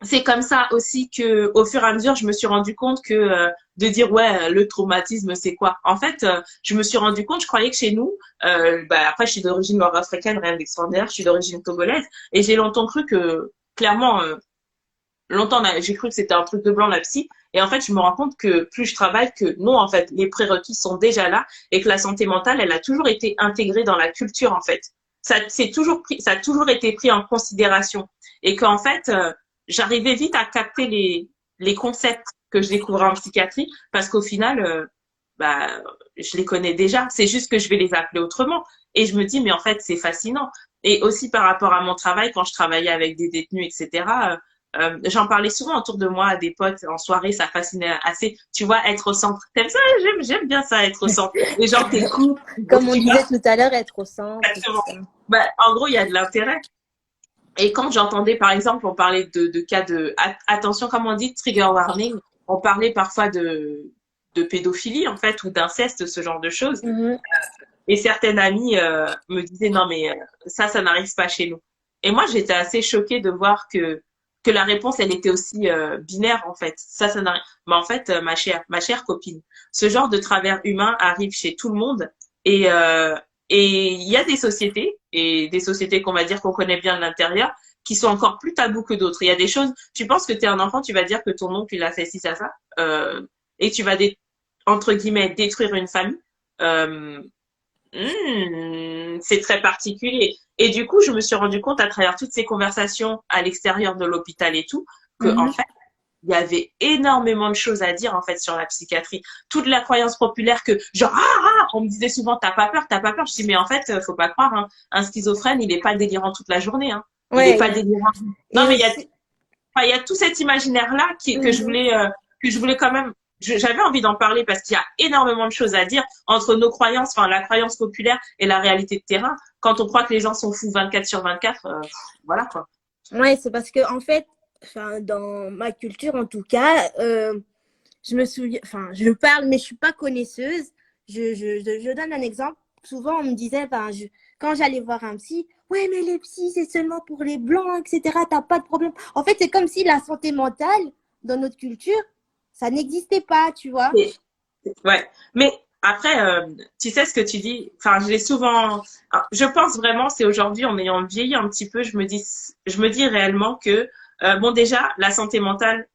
C'est comme ça aussi que, au fur et à mesure, je me suis rendu compte que de dire ouais, le traumatisme, c'est quoi? En fait, je me suis rendu compte, je croyais que chez nous, bah, après, je suis d'origine nord-africaine, rien d'extraordinaire, je suis d'origine togolaise, et j'ai longtemps cru que, clairement, longtemps, j'ai cru que c'était un truc de blanc, la psy. Et en fait, je me rends compte que plus je travaille, que non, en fait, les prérequis sont déjà là et que la santé mentale, elle a toujours été intégrée dans la culture, en fait. Ça a toujours été pris en considération. Et qu'en fait, j'arrivais vite à capter les concepts que je découvrais en psychiatrie parce qu'au final, bah, je les connais déjà. C'est juste que je vais les appeler autrement. Et je me dis, mais en fait, c'est fascinant. Et aussi par rapport à mon travail, quand je travaillais avec des détenus, etc., j'en parlais souvent autour de moi à des potes en soirée, ça fascinait assez. Tu vois, être au centre. T'aimes ça? J'aime bien ça, être au centre. Les gens t'écoutent, ils Comme on tu disait vas. tout à l'heure, être au centre et tout Exactement. ça. Bah, en gros, il y a de l'intérêt. Et quand j'entendais, par exemple, on parlait de cas de, attention, comme on dit, trigger warning, on parlait parfois de pédophilie, en fait, ou d'inceste, ce genre de choses. Mhm. Et certaines amies me disaient, non, mais ça n'arrive pas chez nous. Et moi, j'étais assez choquée de voir que la réponse, elle était aussi binaire, en fait. Ça n'arrive. Mais en fait, ma chère copine, ce genre de travers humain arrive chez tout le monde. Et il y a des sociétés, et des sociétés qu'on va dire qu'on connaît bien de l'intérieur, qui sont encore plus tabous que d'autres. Il y a des choses, tu penses que tu es un enfant, tu vas dire que ton oncle, il a fait ci, ça, et tu vas, entre guillemets, détruire une famille. Euh, c'est très particulier. Et du coup, je me suis rendu compte à travers toutes ces conversations à l'extérieur de l'hôpital et tout, que en Mhm. fait, il y avait énormément de choses à dire en fait sur la psychiatrie. Toute la croyance populaire que genre on me disait souvent t'as pas peur, t'as pas peur. Je dis mais en fait faut pas croire hein. Un schizophrène il est pas délirant toute la journée hein. Il est Ouais. pas délirant. Et Non mais aussi, il y a tout cet imaginaire là mhm. que je voulais quand même j'avais envie d'en parler parce qu'il y a énormément de choses à dire entre nos croyances, enfin la croyance populaire et la réalité de terrain. Quand on croit que les gens sont fous 24 sur 24, voilà quoi. Ouais, c'est parce que en fait, enfin, dans ma culture en tout cas, je me souviens, enfin, je parle, mais je suis pas connaisseuse. Je donne un exemple. Souvent, on me disait, ben, quand j'allais voir un psy, ouais, mais les psys, c'est seulement pour les blancs, etc. T'as pas de problème. En fait, c'est comme si la santé mentale, dans notre culture, ça n'existait pas, tu vois. Et ouais, mais après, tu sais ce que tu dis. Enfin, je l'ai souvent. Je pense vraiment, c'est aujourd'hui en ayant vieilli un petit peu, je me dis réellement que bon, déjà, la santé mentale,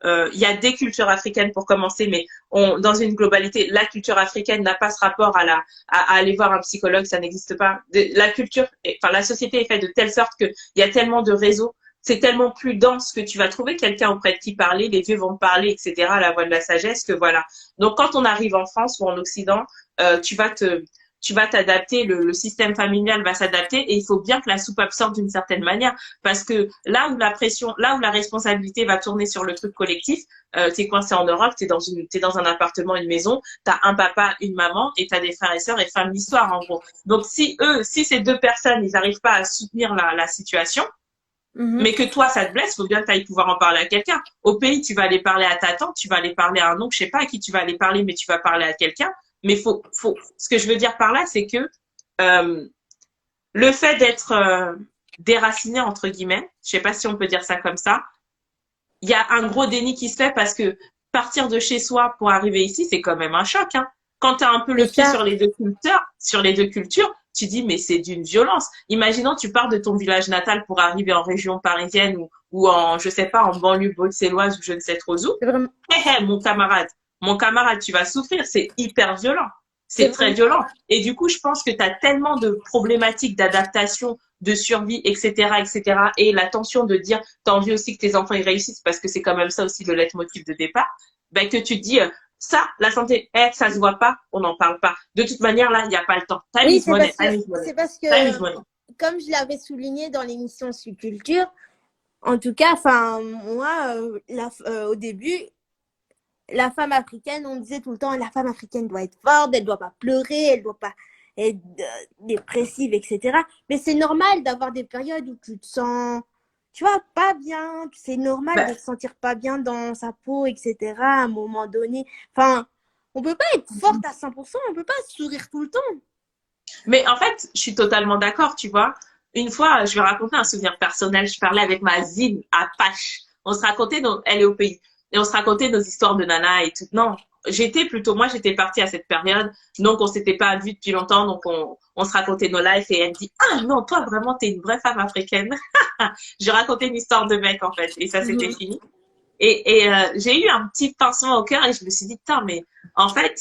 il y a des cultures africaines pour commencer, mais dans une globalité, la culture africaine n'a pas ce rapport à aller voir un psychologue, ça n'existe pas. La culture, enfin, la société est faite de telle sorte qu'il y a tellement de réseaux, c'est tellement plus dense que tu vas trouver quelqu'un auprès de qui parler, les vieux vont te parler, etc., la voix de la sagesse, que voilà. Donc, quand on arrive en France ou en Occident, euh, tu vas te, tu vas t'adapter, le système familial va s'adapter et il faut bien que la soupe absorbe d'une certaine manière. Parce que là où la pression, là où la responsabilité va tourner sur le truc collectif, t'es coincé en Europe, t'es dans un appartement, une maison, t'as un papa, une maman, et t'as des frères et sœurs, et fin de l'histoire, en gros. Donc, si ces deux personnes, ils n'arrivent pas à soutenir la situation, Mhm. mais que toi, ça te blesse, faut bien que tu ailles pouvoir en parler à quelqu'un. Au pays, tu vas aller parler à ta tante, tu vas aller parler à un oncle, je sais pas à qui tu vas aller parler, mais tu vas parler à quelqu'un. Mais ce que je veux dire par là, c'est que euh, le fait d'être déraciné, entre guillemets, je sais pas si on peut dire ça comme ça, il y a un gros déni qui se fait parce que partir de chez soi pour arriver ici, c'est quand même un choc. Hein. Quand tu as un peu C'est le pied ça. sur les deux cultures, tu dis mais c'est d'une violence. Imaginons tu pars de ton village natal pour arriver en région parisienne ou en je sais pas en banlieue bruxelloise ou je ne sais trop où. C'est vraiment, Hé hé mon camarade, tu vas souffrir, c'est hyper violent. c'est C'est très vraiment, violent. Et du coup, je pense que tu as tellement de problématiques d'adaptation, de survie, etc., etc. Et la tension de dire, t'as envie aussi que tes enfants y réussissent parce que c'est quand même ça aussi le leitmotiv de départ, ben que tu te dis, ça, la santé, ça se voit pas, on n'en parle pas. De toute manière, là, il n'y a pas le temps. Time oui, is money, time is money, c'est parce time que, is money. comme je l'avais souligné dans l'émission Subculture, en tout cas, enfin, moi, au début, la femme africaine, on disait tout le temps, la femme africaine doit être forte, elle doit pas pleurer, elle doit pas être dépressive, etc. Mais c'est normal d'avoir des périodes où tu te sens, tu vois, pas bien. C'est normal de Ben, se sentir pas bien dans sa peau, etc. à un moment donné. Enfin, on peut pas être forte à 100%, on peut pas sourire tout le temps. mais en fait, je suis totalement d'accord, tu vois. Une fois, je vais raconter un souvenir personnel. Je parlais avec ma zine à Pache. On se racontait, elle est au pays, et on se racontait nos histoires de nana et tout. Non, moi, j'étais partie à cette période, donc on s'était pas vu depuis longtemps, donc on se racontait nos lives et elle me dit, ah non, toi vraiment, t'es une vraie femme africaine. Je racontais une histoire de mec en fait, et ça c'était Mhm. fini. J'ai eu un petit pincement au cœur et je me suis dit, putain, mais en fait,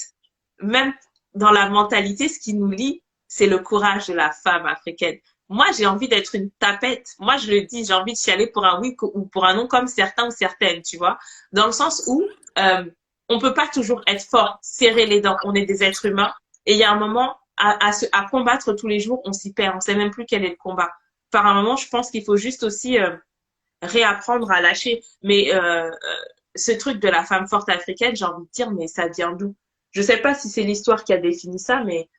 même dans la mentalité, ce qui nous lie, c'est le courage de la femme africaine. Moi, j'ai envie d'être une tapette. Moi, je le dis, j'ai envie de chialer pour un oui ou pour un non, comme certains ou certaines, tu vois. Dans le sens où euh, on peut pas toujours être fort, serrer les dents. On est des êtres humains. Et il y a un moment, à combattre tous les jours, on s'y perd. On sait même plus quel est le combat. Par un moment, je pense qu'il faut juste aussi réapprendre à lâcher. Mais ce truc de la femme forte africaine, j'ai envie de dire, mais ça vient d'où? Je sais pas si c'est l'histoire qui a défini ça, mais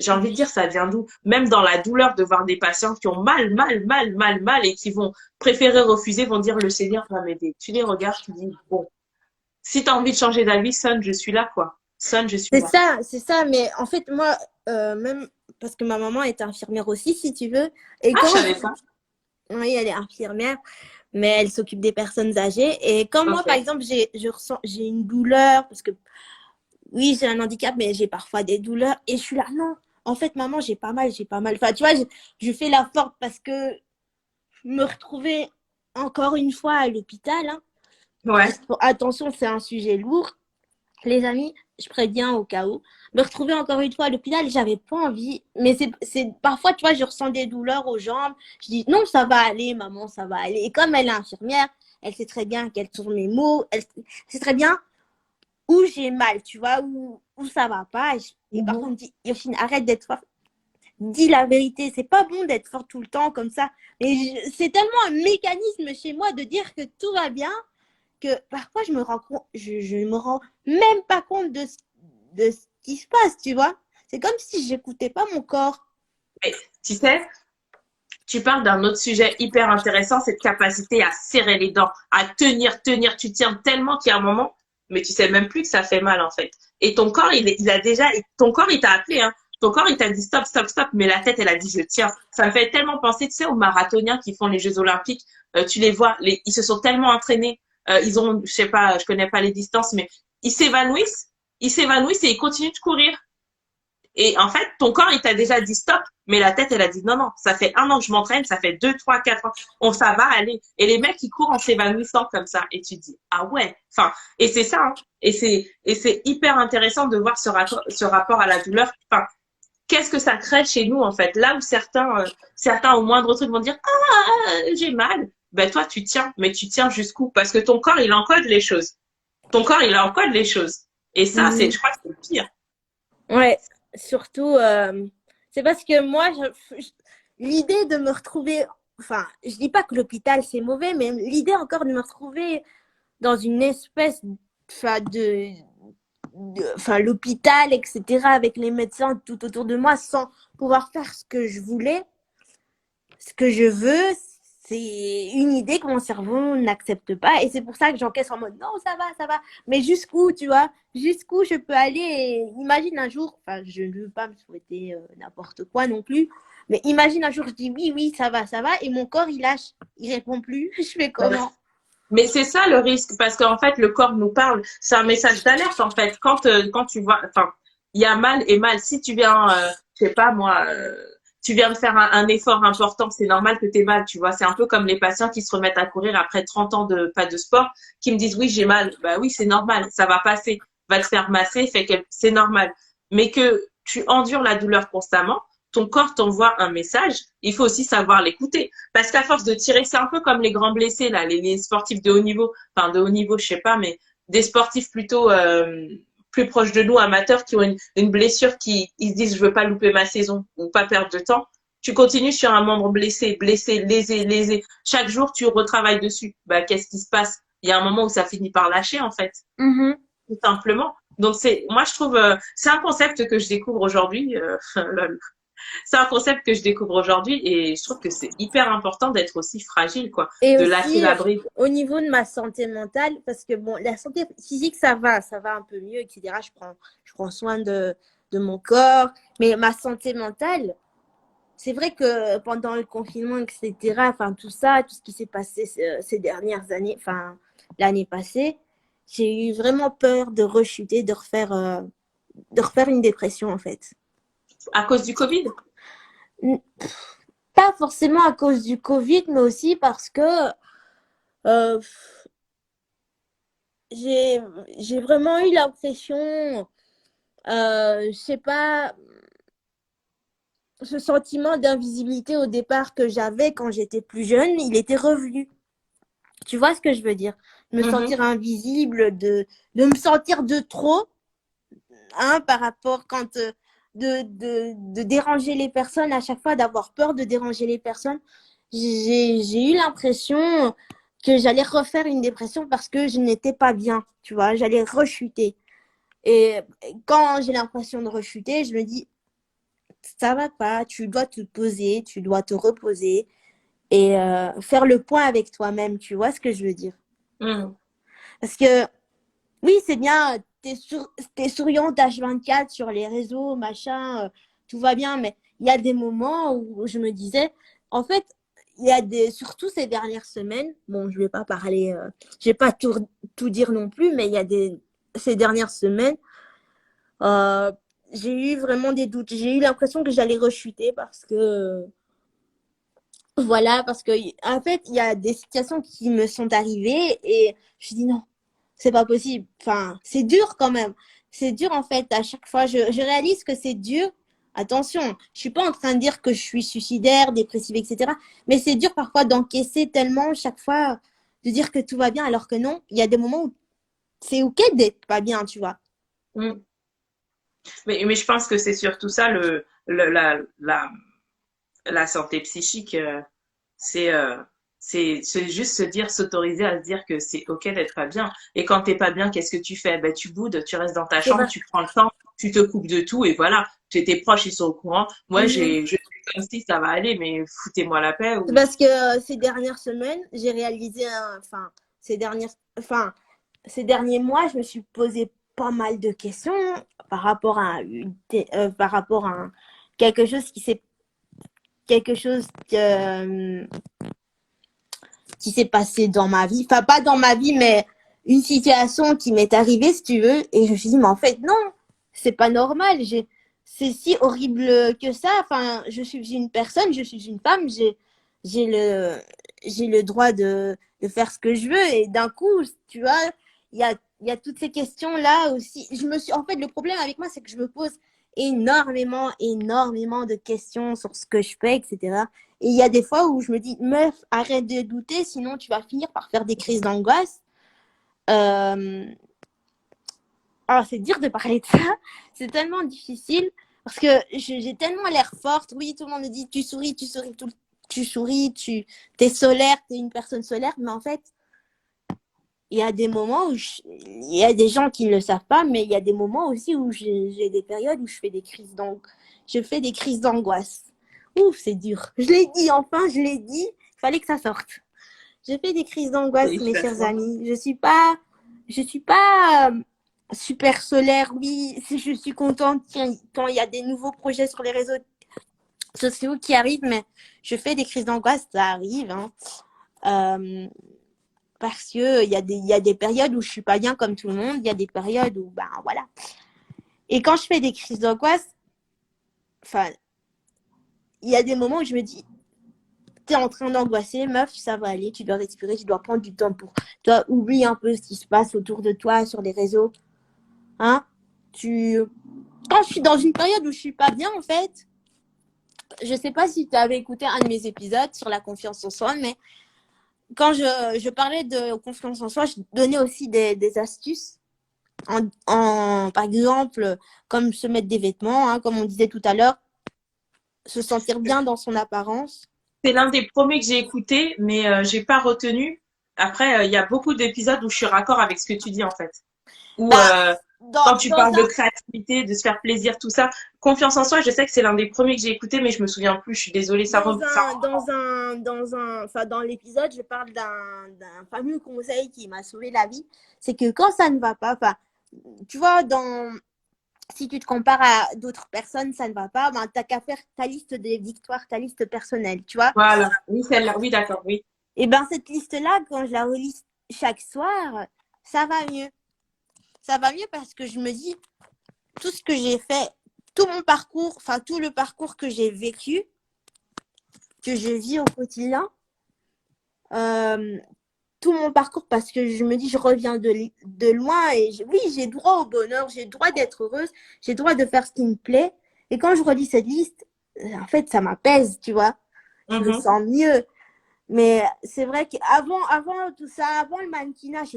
j'ai envie de dire, ça vient d'où? Même dans la douleur de voir des patients qui ont mal et qui vont préférer refuser, vont dire, le Seigneur va m'aider. Tu les regardes, tu dis, bon, si tu as envie de changer d'avis, sonne, je suis là, quoi. Sonne, je suis là. C'est ça, mais en fait, moi, même parce que ma maman est infirmière aussi, si tu veux, et Ah, je quand, savais pas. oui, elle est infirmière, mais elle s'occupe des personnes âgées, et quand moi, par Ok. exemple, j'ai une douleur, parce que oui, j'ai un handicap, mais j'ai parfois des douleurs. Et je suis là, non, en fait, maman, j'ai pas mal, j'ai pas mal. Enfin, tu vois, je fais la forte parce que me retrouver encore une fois à l'hôpital, hein. Ouais. Attention, c'est un sujet lourd. Les amis, je préviens au cas où. Me retrouver encore une fois à l'hôpital, j'avais pas envie. Mais parfois, tu vois, je ressens des douleurs aux jambes. Je dis, non, ça va aller, maman, ça va aller. Et comme elle est infirmière, elle sait très bien quels sont mes mots. Elle sait très bien où j'ai mal, tu vois, où ça va pas. Et par Mhm. contre, dit, Yofine, arrête d'être forte. Dis la vérité. C'est pas bon d'être forte tout le temps comme ça. Mais c'est tellement un mécanisme chez moi de dire que tout va bien que parfois je me rends même pas compte de ce qui se passe, tu vois. C'est comme si j'écoutais pas mon corps. Mais tu sais, tu parles d'un autre sujet hyper intéressant, cette capacité à serrer les dents, à tenir. Tu tiens tellement qu'il y a un moment, mais tu sais même plus que ça fait mal en fait. Et ton corps, il a déjà, ton corps, il t'a appelé, hein. Ton corps, il t'a dit stop, stop, stop, mais la tête, elle a dit je tiens. Ça me fait tellement penser, tu sais, aux marathoniens qui font les Jeux Olympiques. Tu les vois, ils se sont tellement entraînés. Ils ont, je sais pas, je connais pas les distances, mais ils s'évanouissent, ils s'évanouissent et ils continuent de courir. Et en fait, ton corps, il t'a déjà dit stop, mais la tête, elle a dit non, non, ça fait 1 an que je m'entraîne, ça fait 2, 3, 4 ans, ça va aller. Et les mecs, ils courent en s'évanouissant comme ça. Et tu te dis, ah ouais, enfin, et c'est ça, hein. Et c'est hyper intéressant de voir ce rapport à la douleur. Enfin, qu'est-ce que ça crée chez nous, en fait? Là où certains au moindre truc vont dire, ah, j'ai mal. Ben, toi, tu tiens, mais tu tiens jusqu'où? Parce que ton corps, il encode les choses. Ton corps, il encode les choses. Et ça, Mhm. je crois que c'est le pire. Ouais, surtout, c'est parce que moi, l'idée de me retrouver, enfin, je dis pas que l'hôpital c'est mauvais, mais l'idée encore de me retrouver dans une espèce, enfin, enfin, l'hôpital, etc., avec les médecins tout autour de moi, sans pouvoir faire ce que je voulais, ce que je veux, c'est une idée que mon cerveau n'accepte pas. Et c'est pour ça que j'encaisse en mode non, ça va, ça va. Mais jusqu'où, tu vois, jusqu'où je peux aller. Et imagine un jour, enfin, je ne veux pas me souhaiter n'importe quoi non plus. Mais imagine un jour, je dis oui, oui, ça va. Et mon corps, il lâche, il répond plus. Je fais comment? Mais c'est ça le risque, parce qu'en fait, le corps nous parle. C'est un message d'alerte, en fait. Quand tu vois, enfin, il y a mal et mal. Si tu viens, je sais pas moi, tu viens de faire un effort important, c'est normal que tu aies mal, tu vois. C'est un peu comme les patients qui se remettent à courir après 30 ans de pas de sport, qui me disent oui, j'ai mal. Bah oui, c'est normal, ça va passer. Va te faire masser, c'est normal. Mais que tu endures la douleur constamment, ton corps t'envoie un message, il faut aussi savoir l'écouter. Parce qu'à force de tirer, c'est un peu comme les grands blessés, là, les sportifs de haut niveau, enfin de haut niveau, je sais pas, mais des sportifs plutôt plus proches de nous, amateurs, qui ont une blessure, qui ils se disent je veux pas louper ma saison ou pas perdre de temps. Tu continues sur un membre blessé, lésé. Chaque jour, tu retravailles dessus. Bah, qu'est-ce qui se passe? Il y a un moment où ça finit par lâcher, en fait, Mhm. tout simplement. Donc moi je trouve, c'est un concept que je découvre aujourd'hui. C'est un concept que je découvre aujourd'hui et je trouve que c'est hyper important d'être aussi fragile, quoi, Et de lâcher aussi, la bride. au niveau de ma santé mentale, parce que bon, la santé physique, ça va un peu mieux, etc. Je prends soin de mon corps, mais ma santé mentale, c'est vrai que pendant le confinement, etc., enfin tout ça, tout ce qui s'est passé ces dernières années, enfin l'année passée, j'ai eu vraiment peur de rechuter, de refaire une dépression en fait. À cause du Covid? Pas forcément à cause du Covid, mais aussi parce que euh, j'ai j'ai vraiment eu l'impression, je sais pas, ce sentiment d'invisibilité au départ que j'avais quand j'étais plus jeune, il était revenu. Tu vois ce que je veux dire? Me Mhm. sentir invisible, de me sentir de trop, hein, par rapport quand de déranger les personnes à chaque fois, d'avoir peur de déranger les personnes. J'ai eu l'impression que j'allais refaire une dépression parce que je n'étais pas bien, tu vois, j'allais rechuter. Et quand j'ai l'impression de rechuter, je me dis, ça va pas, tu dois te poser, tu dois te reposer et faire le point avec toi-même, tu vois ce que je veux dire? Mhm. Parce que oui, c'est bien, t'es souriante H24 sur les réseaux, machin, tout va bien, mais il y a des moments où je me disais, en fait, il y a surtout ces dernières semaines, bon, je vais pas parler, je vais pas tout dire non plus, mais il y a ces dernières semaines, Euh, j'ai eu vraiment des doutes. J'ai eu l'impression que j'allais rechuter parce que, voilà, parce que, en fait, il y a des situations qui me sont arrivées et je dis non, c'est pas possible. Enfin, c'est dur quand même. C'est dur, en fait, à chaque fois. Je réalise que c'est dur. Attention, je suis pas en train de dire que je suis suicidaire, dépressive, etc. Mais c'est dur parfois d'encaisser tellement chaque fois de dire que tout va bien alors que non. Il y a des moments où c'est OK d'être pas bien, tu vois. Mm. Mais je pense que c'est surtout ça, la santé psychique. C'est euh, c'est juste se dire, s'autoriser à se dire que c'est OK d'être pas bien. Et quand t'es pas bien, qu'est-ce que tu fais? Ben, tu boudes, tu restes dans ta C'est chambre, vrai. tu prends le temps, tu te coupes de tout et voilà. Tes proches, ils sont au courant. Moi, Mhm. je fais comme si ça va aller, mais foutez-moi la paix C'est ou. parce que ces dernières semaines, j'ai réalisé, enfin, enfin, ces derniers mois, je me suis posé pas mal de questions par rapport à par rapport à quelque chose quelque chose qui s'est passé dans ma vie. Enfin, pas dans ma vie, mais une situation qui m'est arrivée, si tu veux. Et je me suis dit, mais en fait, non, c'est pas normal. C'est si horrible que ça. Enfin, je suis une personne, je suis une femme, j'ai le, j'ai le droit de faire ce que je veux. Et d'un coup, tu vois, il y a toutes ces questions-là aussi. En fait, le problème avec moi, c'est que je me pose énormément de questions sur ce que je fais, etc. Et il y a des fois où je me dis, meuf, arrête de douter, sinon tu vas finir par faire des crises d'angoisse. Euh... Alors, c'est dur de parler de ça. C'est tellement difficile parce que j'ai tellement l'air forte. Oui, tout le monde me dit, tu souris, tu es solaire, tu es une personne solaire. Mais en fait, il y a des moments où il y a des gens qui ne le savent pas, mais il y a des moments aussi où j'ai des périodes où je fais des crises je fais des crises d'angoisse. Ouf, c'est dur. Je l'ai dit, enfin, je l'ai dit. Il fallait que ça sorte. Je fais des crises d'angoisse, mes chers Félicitations. amis. Je suis pas super solaire. Oui, si je suis contente quand il y a des nouveaux projets sur les réseaux sociaux qui arrivent, mais je fais des crises d'angoisse, ça arrive, hein. Euh, parce que il y a des périodes où je suis pas bien comme tout le monde. Il y a des périodes où, ben voilà. Et quand je fais des crises d'angoisse, enfin, il y a des moments où je me dis, t'es en train d'angoisser, meuf, ça va aller, tu dois respirer, tu dois prendre du temps pour toi, oublie un peu ce qui se passe autour de toi sur les réseaux, hein. Tu... Quand je suis dans une période où je suis pas bien, en fait, je sais pas si tu avais écouté un de mes épisodes sur la confiance en soi, mais quand je parlais de confiance en soi, je donnais aussi des astuces, par exemple, comme se mettre des vêtements, hein, comme on disait tout à l'heure, se sentir bien dans son apparence. C'est l'un des premiers que j'ai écouté, mais j'ai pas retenu. Après, il y a beaucoup d'épisodes où je suis raccord avec ce que tu dis en fait. Ou Bah, quand tu dans parles de un créativité, de se faire plaisir, tout ça. Confiance en soi, je sais que c'est l'un des premiers que j'ai écouté, mais je me souviens plus. Je suis désolée, ça enfin, dans l'épisode, je parle d'un fameux conseil qui m'a sauvé la vie. C'est que quand ça ne va pas, enfin, tu vois, si tu te compares à d'autres personnes, ça ne va pas, ben, t'as qu'à faire ta liste des victoires, ta liste personnelle, tu vois. voilà. Oui, celle-là. Oui, d'accord, oui. Et ben, cette liste-là, quand je la relis chaque soir, ça va mieux. Ça va mieux parce que je me dis, tout ce que j'ai fait, tout mon parcours, enfin, tout le parcours que j'ai vécu, que je vis au quotidien, euh, tout mon parcours parce que je me dis je reviens de loin et oui j'ai droit au bonheur, j'ai droit d'être heureuse, j'ai droit de faire ce qui me plaît et quand je relis cette liste en fait ça m'apaise, tu vois, je me Mhm. sens mieux. Mais c'est vrai qu'avant tout ça, avant le mannequinat, je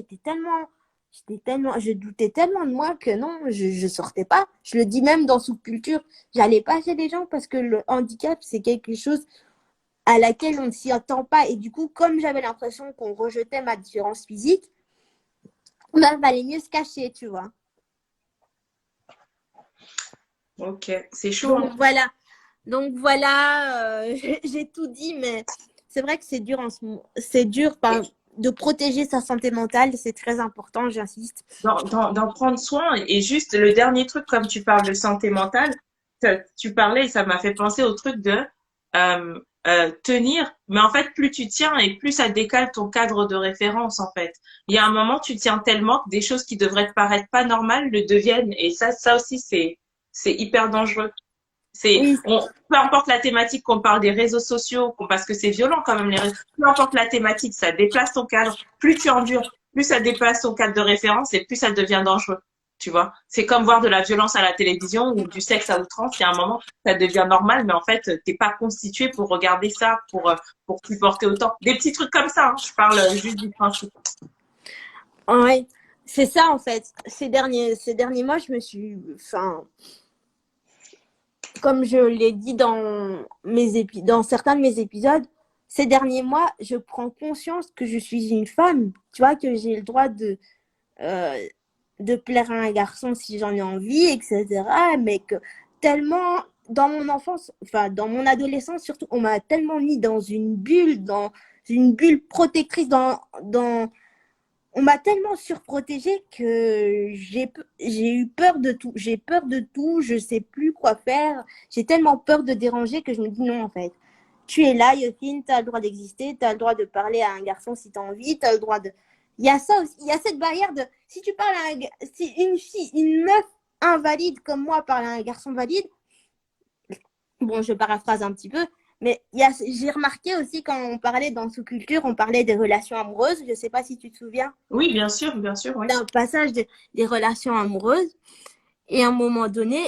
doutais tellement de moi que non, je sortais pas. Je le dis même dans Sous-Culture, j'allais pas chez les gens parce que le handicap c'est quelque chose à laquelle on ne s'y attend pas. Et du coup, comme j'avais l'impression qu'on rejetait ma différence physique, ben, valait mieux se cacher, tu vois. Ok, c'est chaud, Donc hein. voilà. Donc voilà, j'ai tout dit, mais c'est vrai que c'est dur en ce moment. C'est dur de protéger sa santé mentale, c'est très important, j'insiste. D'en prendre soin. Et juste le dernier truc, comme tu parles de santé mentale, tu parlais et ça m'a fait penser au truc de tenir, mais en fait, plus tu tiens et plus ça décale ton cadre de référence, en fait. Il y a un moment, tu tiens tellement que des choses qui devraient te paraître pas normales le deviennent, et ça aussi, c'est hyper dangereux. Oui, Peu importe la thématique, qu'on parle des réseaux sociaux, parce que c'est violent quand même les réseaux, peu importe la thématique, ça déplace ton cadre. Plus tu endures, plus ça déplace ton cadre de référence et plus ça devient dangereux. Tu vois, c'est comme voir de la violence à la télévision ou du sexe à outrance. Il y a un moment, ça devient normal, mais en fait, t'es pas constitué pour regarder ça, pour supporter autant. Des petits trucs comme ça, hein. Je parle juste du principe. ouais. C'est ça en fait. Ces derniers mois, je me suis, enfin, comme je l'ai dit dans certains de mes épisodes, ces derniers mois, je prends conscience que je suis une femme. Tu vois, que j'ai le droit euh, de plaire à un garçon si j'en ai envie, etc. Mais que tellement, dans mon enfance, enfin, dans mon adolescence surtout, on m'a tellement mis dans une bulle protectrice, on m'a tellement surprotégée que j'ai eu peur de tout. J'ai peur de tout, je sais plus quoi faire. J'ai tellement peur de déranger que je me dis non, en fait. Tu es là, Yotine, tu as le droit d'exister, tu as le droit de parler à un garçon si tu as envie, tu as le droit de. Il y a ça aussi, il y a cette barrière de. Si tu parles à si une fille, une meuf invalide comme moi parle à un garçon valide, bon, je paraphrase un petit peu, mais j'ai remarqué aussi quand on parlait dans sous-culture, on parlait des relations amoureuses. Je ne sais pas si tu te souviens Oui, bien sûr, oui. d'un passage des relations amoureuses. Et à un moment donné,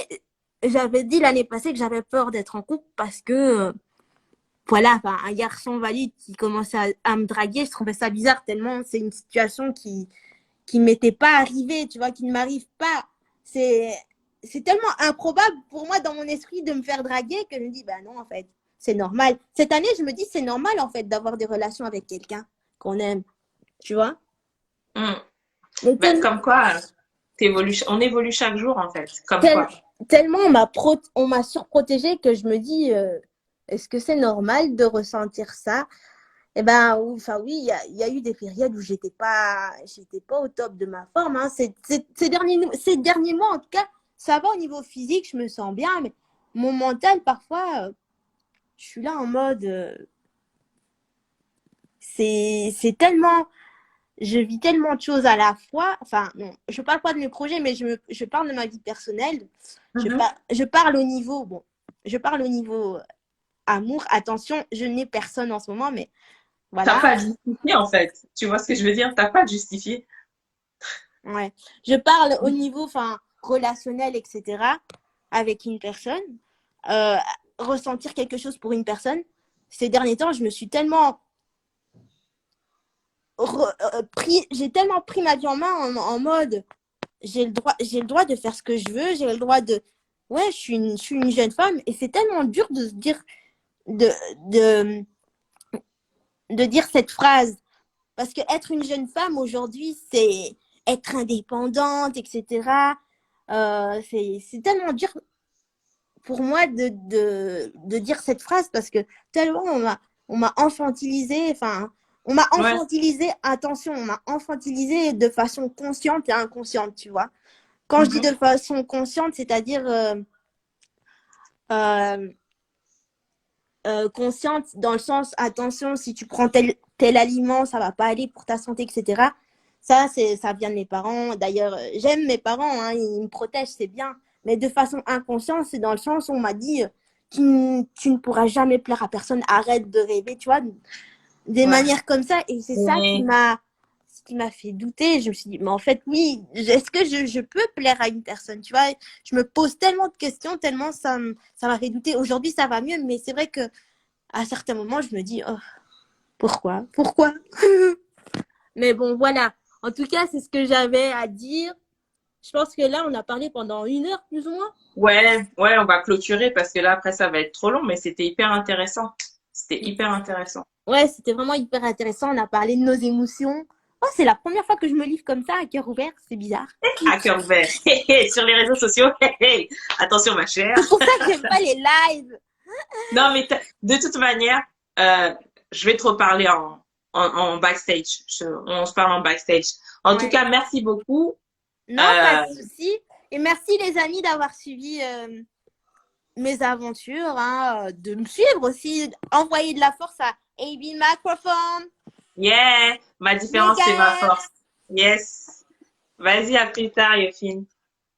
j'avais dit l'année passée que j'avais peur d'être en couple parce que, voilà, enfin, un garçon valide qui commençait à me draguer, je trouvais ça bizarre tellement c'est une situation qui m'était pas arrivée, tu vois, qui ne m'arrive pas. C'est, c'est tellement improbable pour moi dans mon esprit de me faire draguer que je me dis, bah non, en fait, c'est normal. Cette année, je me dis, c'est normal, en fait, d'avoir des relations avec quelqu'un qu'on aime, tu vois. Mm. Mais Ben, comme quoi, on évolue chaque jour, en fait. Comme tel- quoi. tellement on m'a surprotégée que je me dis, est-ce que c'est normal de ressentir ça? Eh ben, enfin oui, il y a eu des périodes où j'étais pas au top de ma forme. Hein. Ces derniers mois, en tout cas, ça va au niveau physique, je me sens bien, mais mon mental, parfois, je suis là en mode, c'est tellement, je vis tellement de choses à la fois. Enfin, non, je parle pas de mes projets, mais je parle de ma vie personnelle. Mhm. Je parle au niveau, bon, je parle au niveau amour. Attention, je n'ai personne en ce moment, mais T'as voilà. pas à justifier, en fait. Tu vois ce que je veux dire? T'as pas à justifier. Ouais. Je parle au niveau, enfin, relationnel, etc. avec une personne. Euh, ressentir quelque chose pour une personne. Ces derniers temps, je me suis tellement j'ai tellement pris ma vie en main en mode j'ai le droit de faire ce que je veux, j'ai le droit de ouais, je suis une jeune femme et c'est tellement dur de se dire de, de, de dire cette phrase parce que être une jeune femme aujourd'hui, c'est être indépendante, etc. C'est tellement dur pour moi de dire cette phrase parce que tellement on m'a infantilisé, enfin, on m'a Ouais. infantilisé, attention, on m'a infantilisé de façon consciente et inconsciente, tu vois. Quand je dis Mhm. de façon consciente, c'est-à-dire euh, consciente dans le sens, attention, si tu prends tel aliment, ça va pas aller pour ta santé, etc. Ça vient de mes parents. D'ailleurs, j'aime mes parents, hein, ils me protègent, c'est bien. Mais de façon inconsciente, c'est dans le sens où on m'a dit, tu ne pourras jamais plaire à personne, arrête de rêver, tu vois, des Ouais. manières comme ça. Et c'est ça Mais qui m'a fait douter. Je me suis dit, mais en fait, oui, est-ce que je peux plaire à une personne, tu vois? Je me pose tellement de questions, tellement ça m'a fait douter. Aujourd'hui, ça va mieux, mais c'est vrai que à certains moments, je me dis, oh, pourquoi? Pourquoi? Mais bon, voilà. En tout cas, c'est ce que j'avais à dire. Je pense que là, on a parlé pendant 1 heure, plus ou moins. ouais, on va clôturer parce que là, après, ça va être trop long, mais c'était hyper intéressant. C'était hyper intéressant. Ouais, c'était vraiment hyper intéressant. On a parlé de nos émotions. Oh, c'est la première fois que je me livre comme ça à cœur ouvert. C'est bizarre. À cœur vert. Sur les réseaux sociaux. Attention, ma chère. C'est pour ça que j'aime pas les lives. Non, mais de toute manière, euh, je vais te reparler en backstage. On se parle en backstage. En tout Ouais. cas, merci beaucoup. Non, pas Euh, de souci. Et merci les amis d'avoir suivi mes aventures, hein, de me suivre aussi, envoyer de la force à AB Microphone, Yeah, ma les différence, c'est ma gars, force. Yes. Vas-y, à plus tard, Yofine.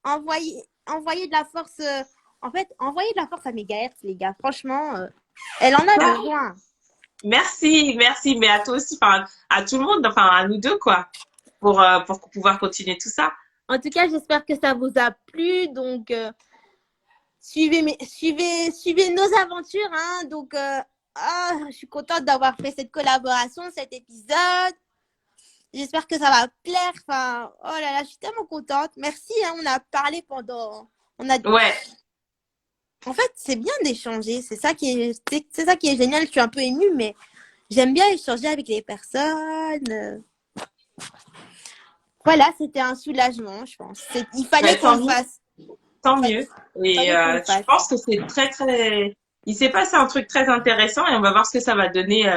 envoyer de la force, en fait, envoyer de la force à Mégahertz, les gars, franchement, elle en a besoin. Merci, merci, mais à toi aussi, enfin, à tout le monde, enfin, à nous deux, quoi, pour pouvoir continuer tout ça. En tout cas, j'espère que ça vous a plu, donc suivez nos aventures, hein, donc je suis contente d'avoir fait cette collaboration, cet épisode. J'espère que ça va plaire. Enfin, oh là là, je suis tellement contente. Merci, hein, on a parlé pendant. On a... Ouais, En fait, c'est bien d'échanger. C'est ça qui est génial. Je suis un peu émue, mais j'aime bien échanger avec les personnes. Voilà, c'était un soulagement, je pense. Il fallait ouais, qu'on le fasse. tant Il mieux. Et fallait qu'on le je fasse. pense que c'est très, très... Il s'est passé un truc très intéressant et on va voir ce que ça va donner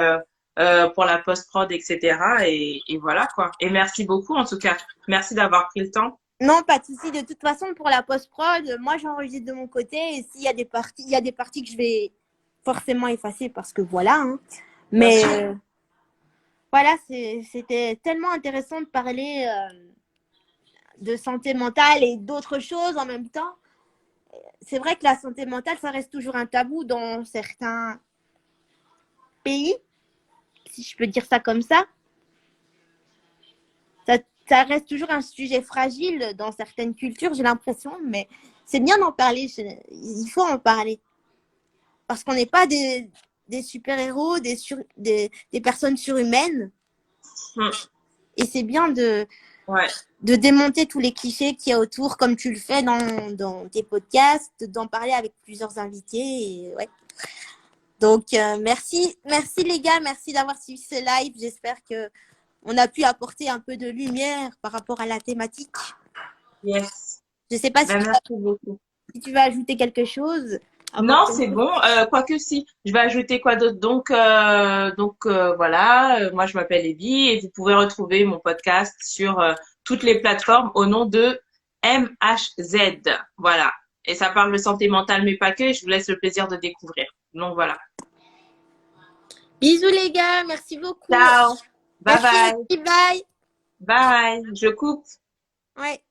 pour la post-prod, etc. Et voilà, quoi. Et merci beaucoup, en tout cas. Merci d'avoir pris le temps. Non, pas de souci. De toute façon, pour la post-prod, moi, j'enregistre de mon côté. Et s'il y a il y a des parties que je vais forcément effacer parce que voilà. Hein. Bien Mais sûr. voilà, c'était tellement intéressant de parler de santé mentale et d'autres choses en même temps. C'est vrai que la santé mentale, ça reste toujours un tabou dans certains pays, si je peux dire ça comme ça. Ça reste toujours un sujet fragile dans certaines cultures, j'ai l'impression, mais c'est bien d'en parler. Il faut en parler. Parce qu'on n'est pas des super-héros, des personnes surhumaines. Hmm. Et c'est bien Ouais. de démonter tous les clichés qu'il y a autour, comme tu le fais dans tes podcasts, d'en parler avec plusieurs invités. Et, ouais. Donc, merci les gars, merci d'avoir suivi ce live. J'espère que on a pu apporter un peu de lumière par rapport à la thématique. Yes. Je ne sais pas Ben, merci beaucoup. si tu veux ajouter quelque chose. Non, c'est bon. Quoique si, je vais ajouter quoi d'autre. Voilà. Moi, je m'appelle Evie et vous pouvez retrouver mon podcast sur toutes les plateformes au nom de MHZ. Voilà. Et ça parle de santé mentale, mais pas que. Je vous laisse le plaisir de découvrir. Donc voilà. Bisous les gars, merci beaucoup. Ciao. Bye Merci bye. aussi, bye. Bye. Je coupe. Ouais.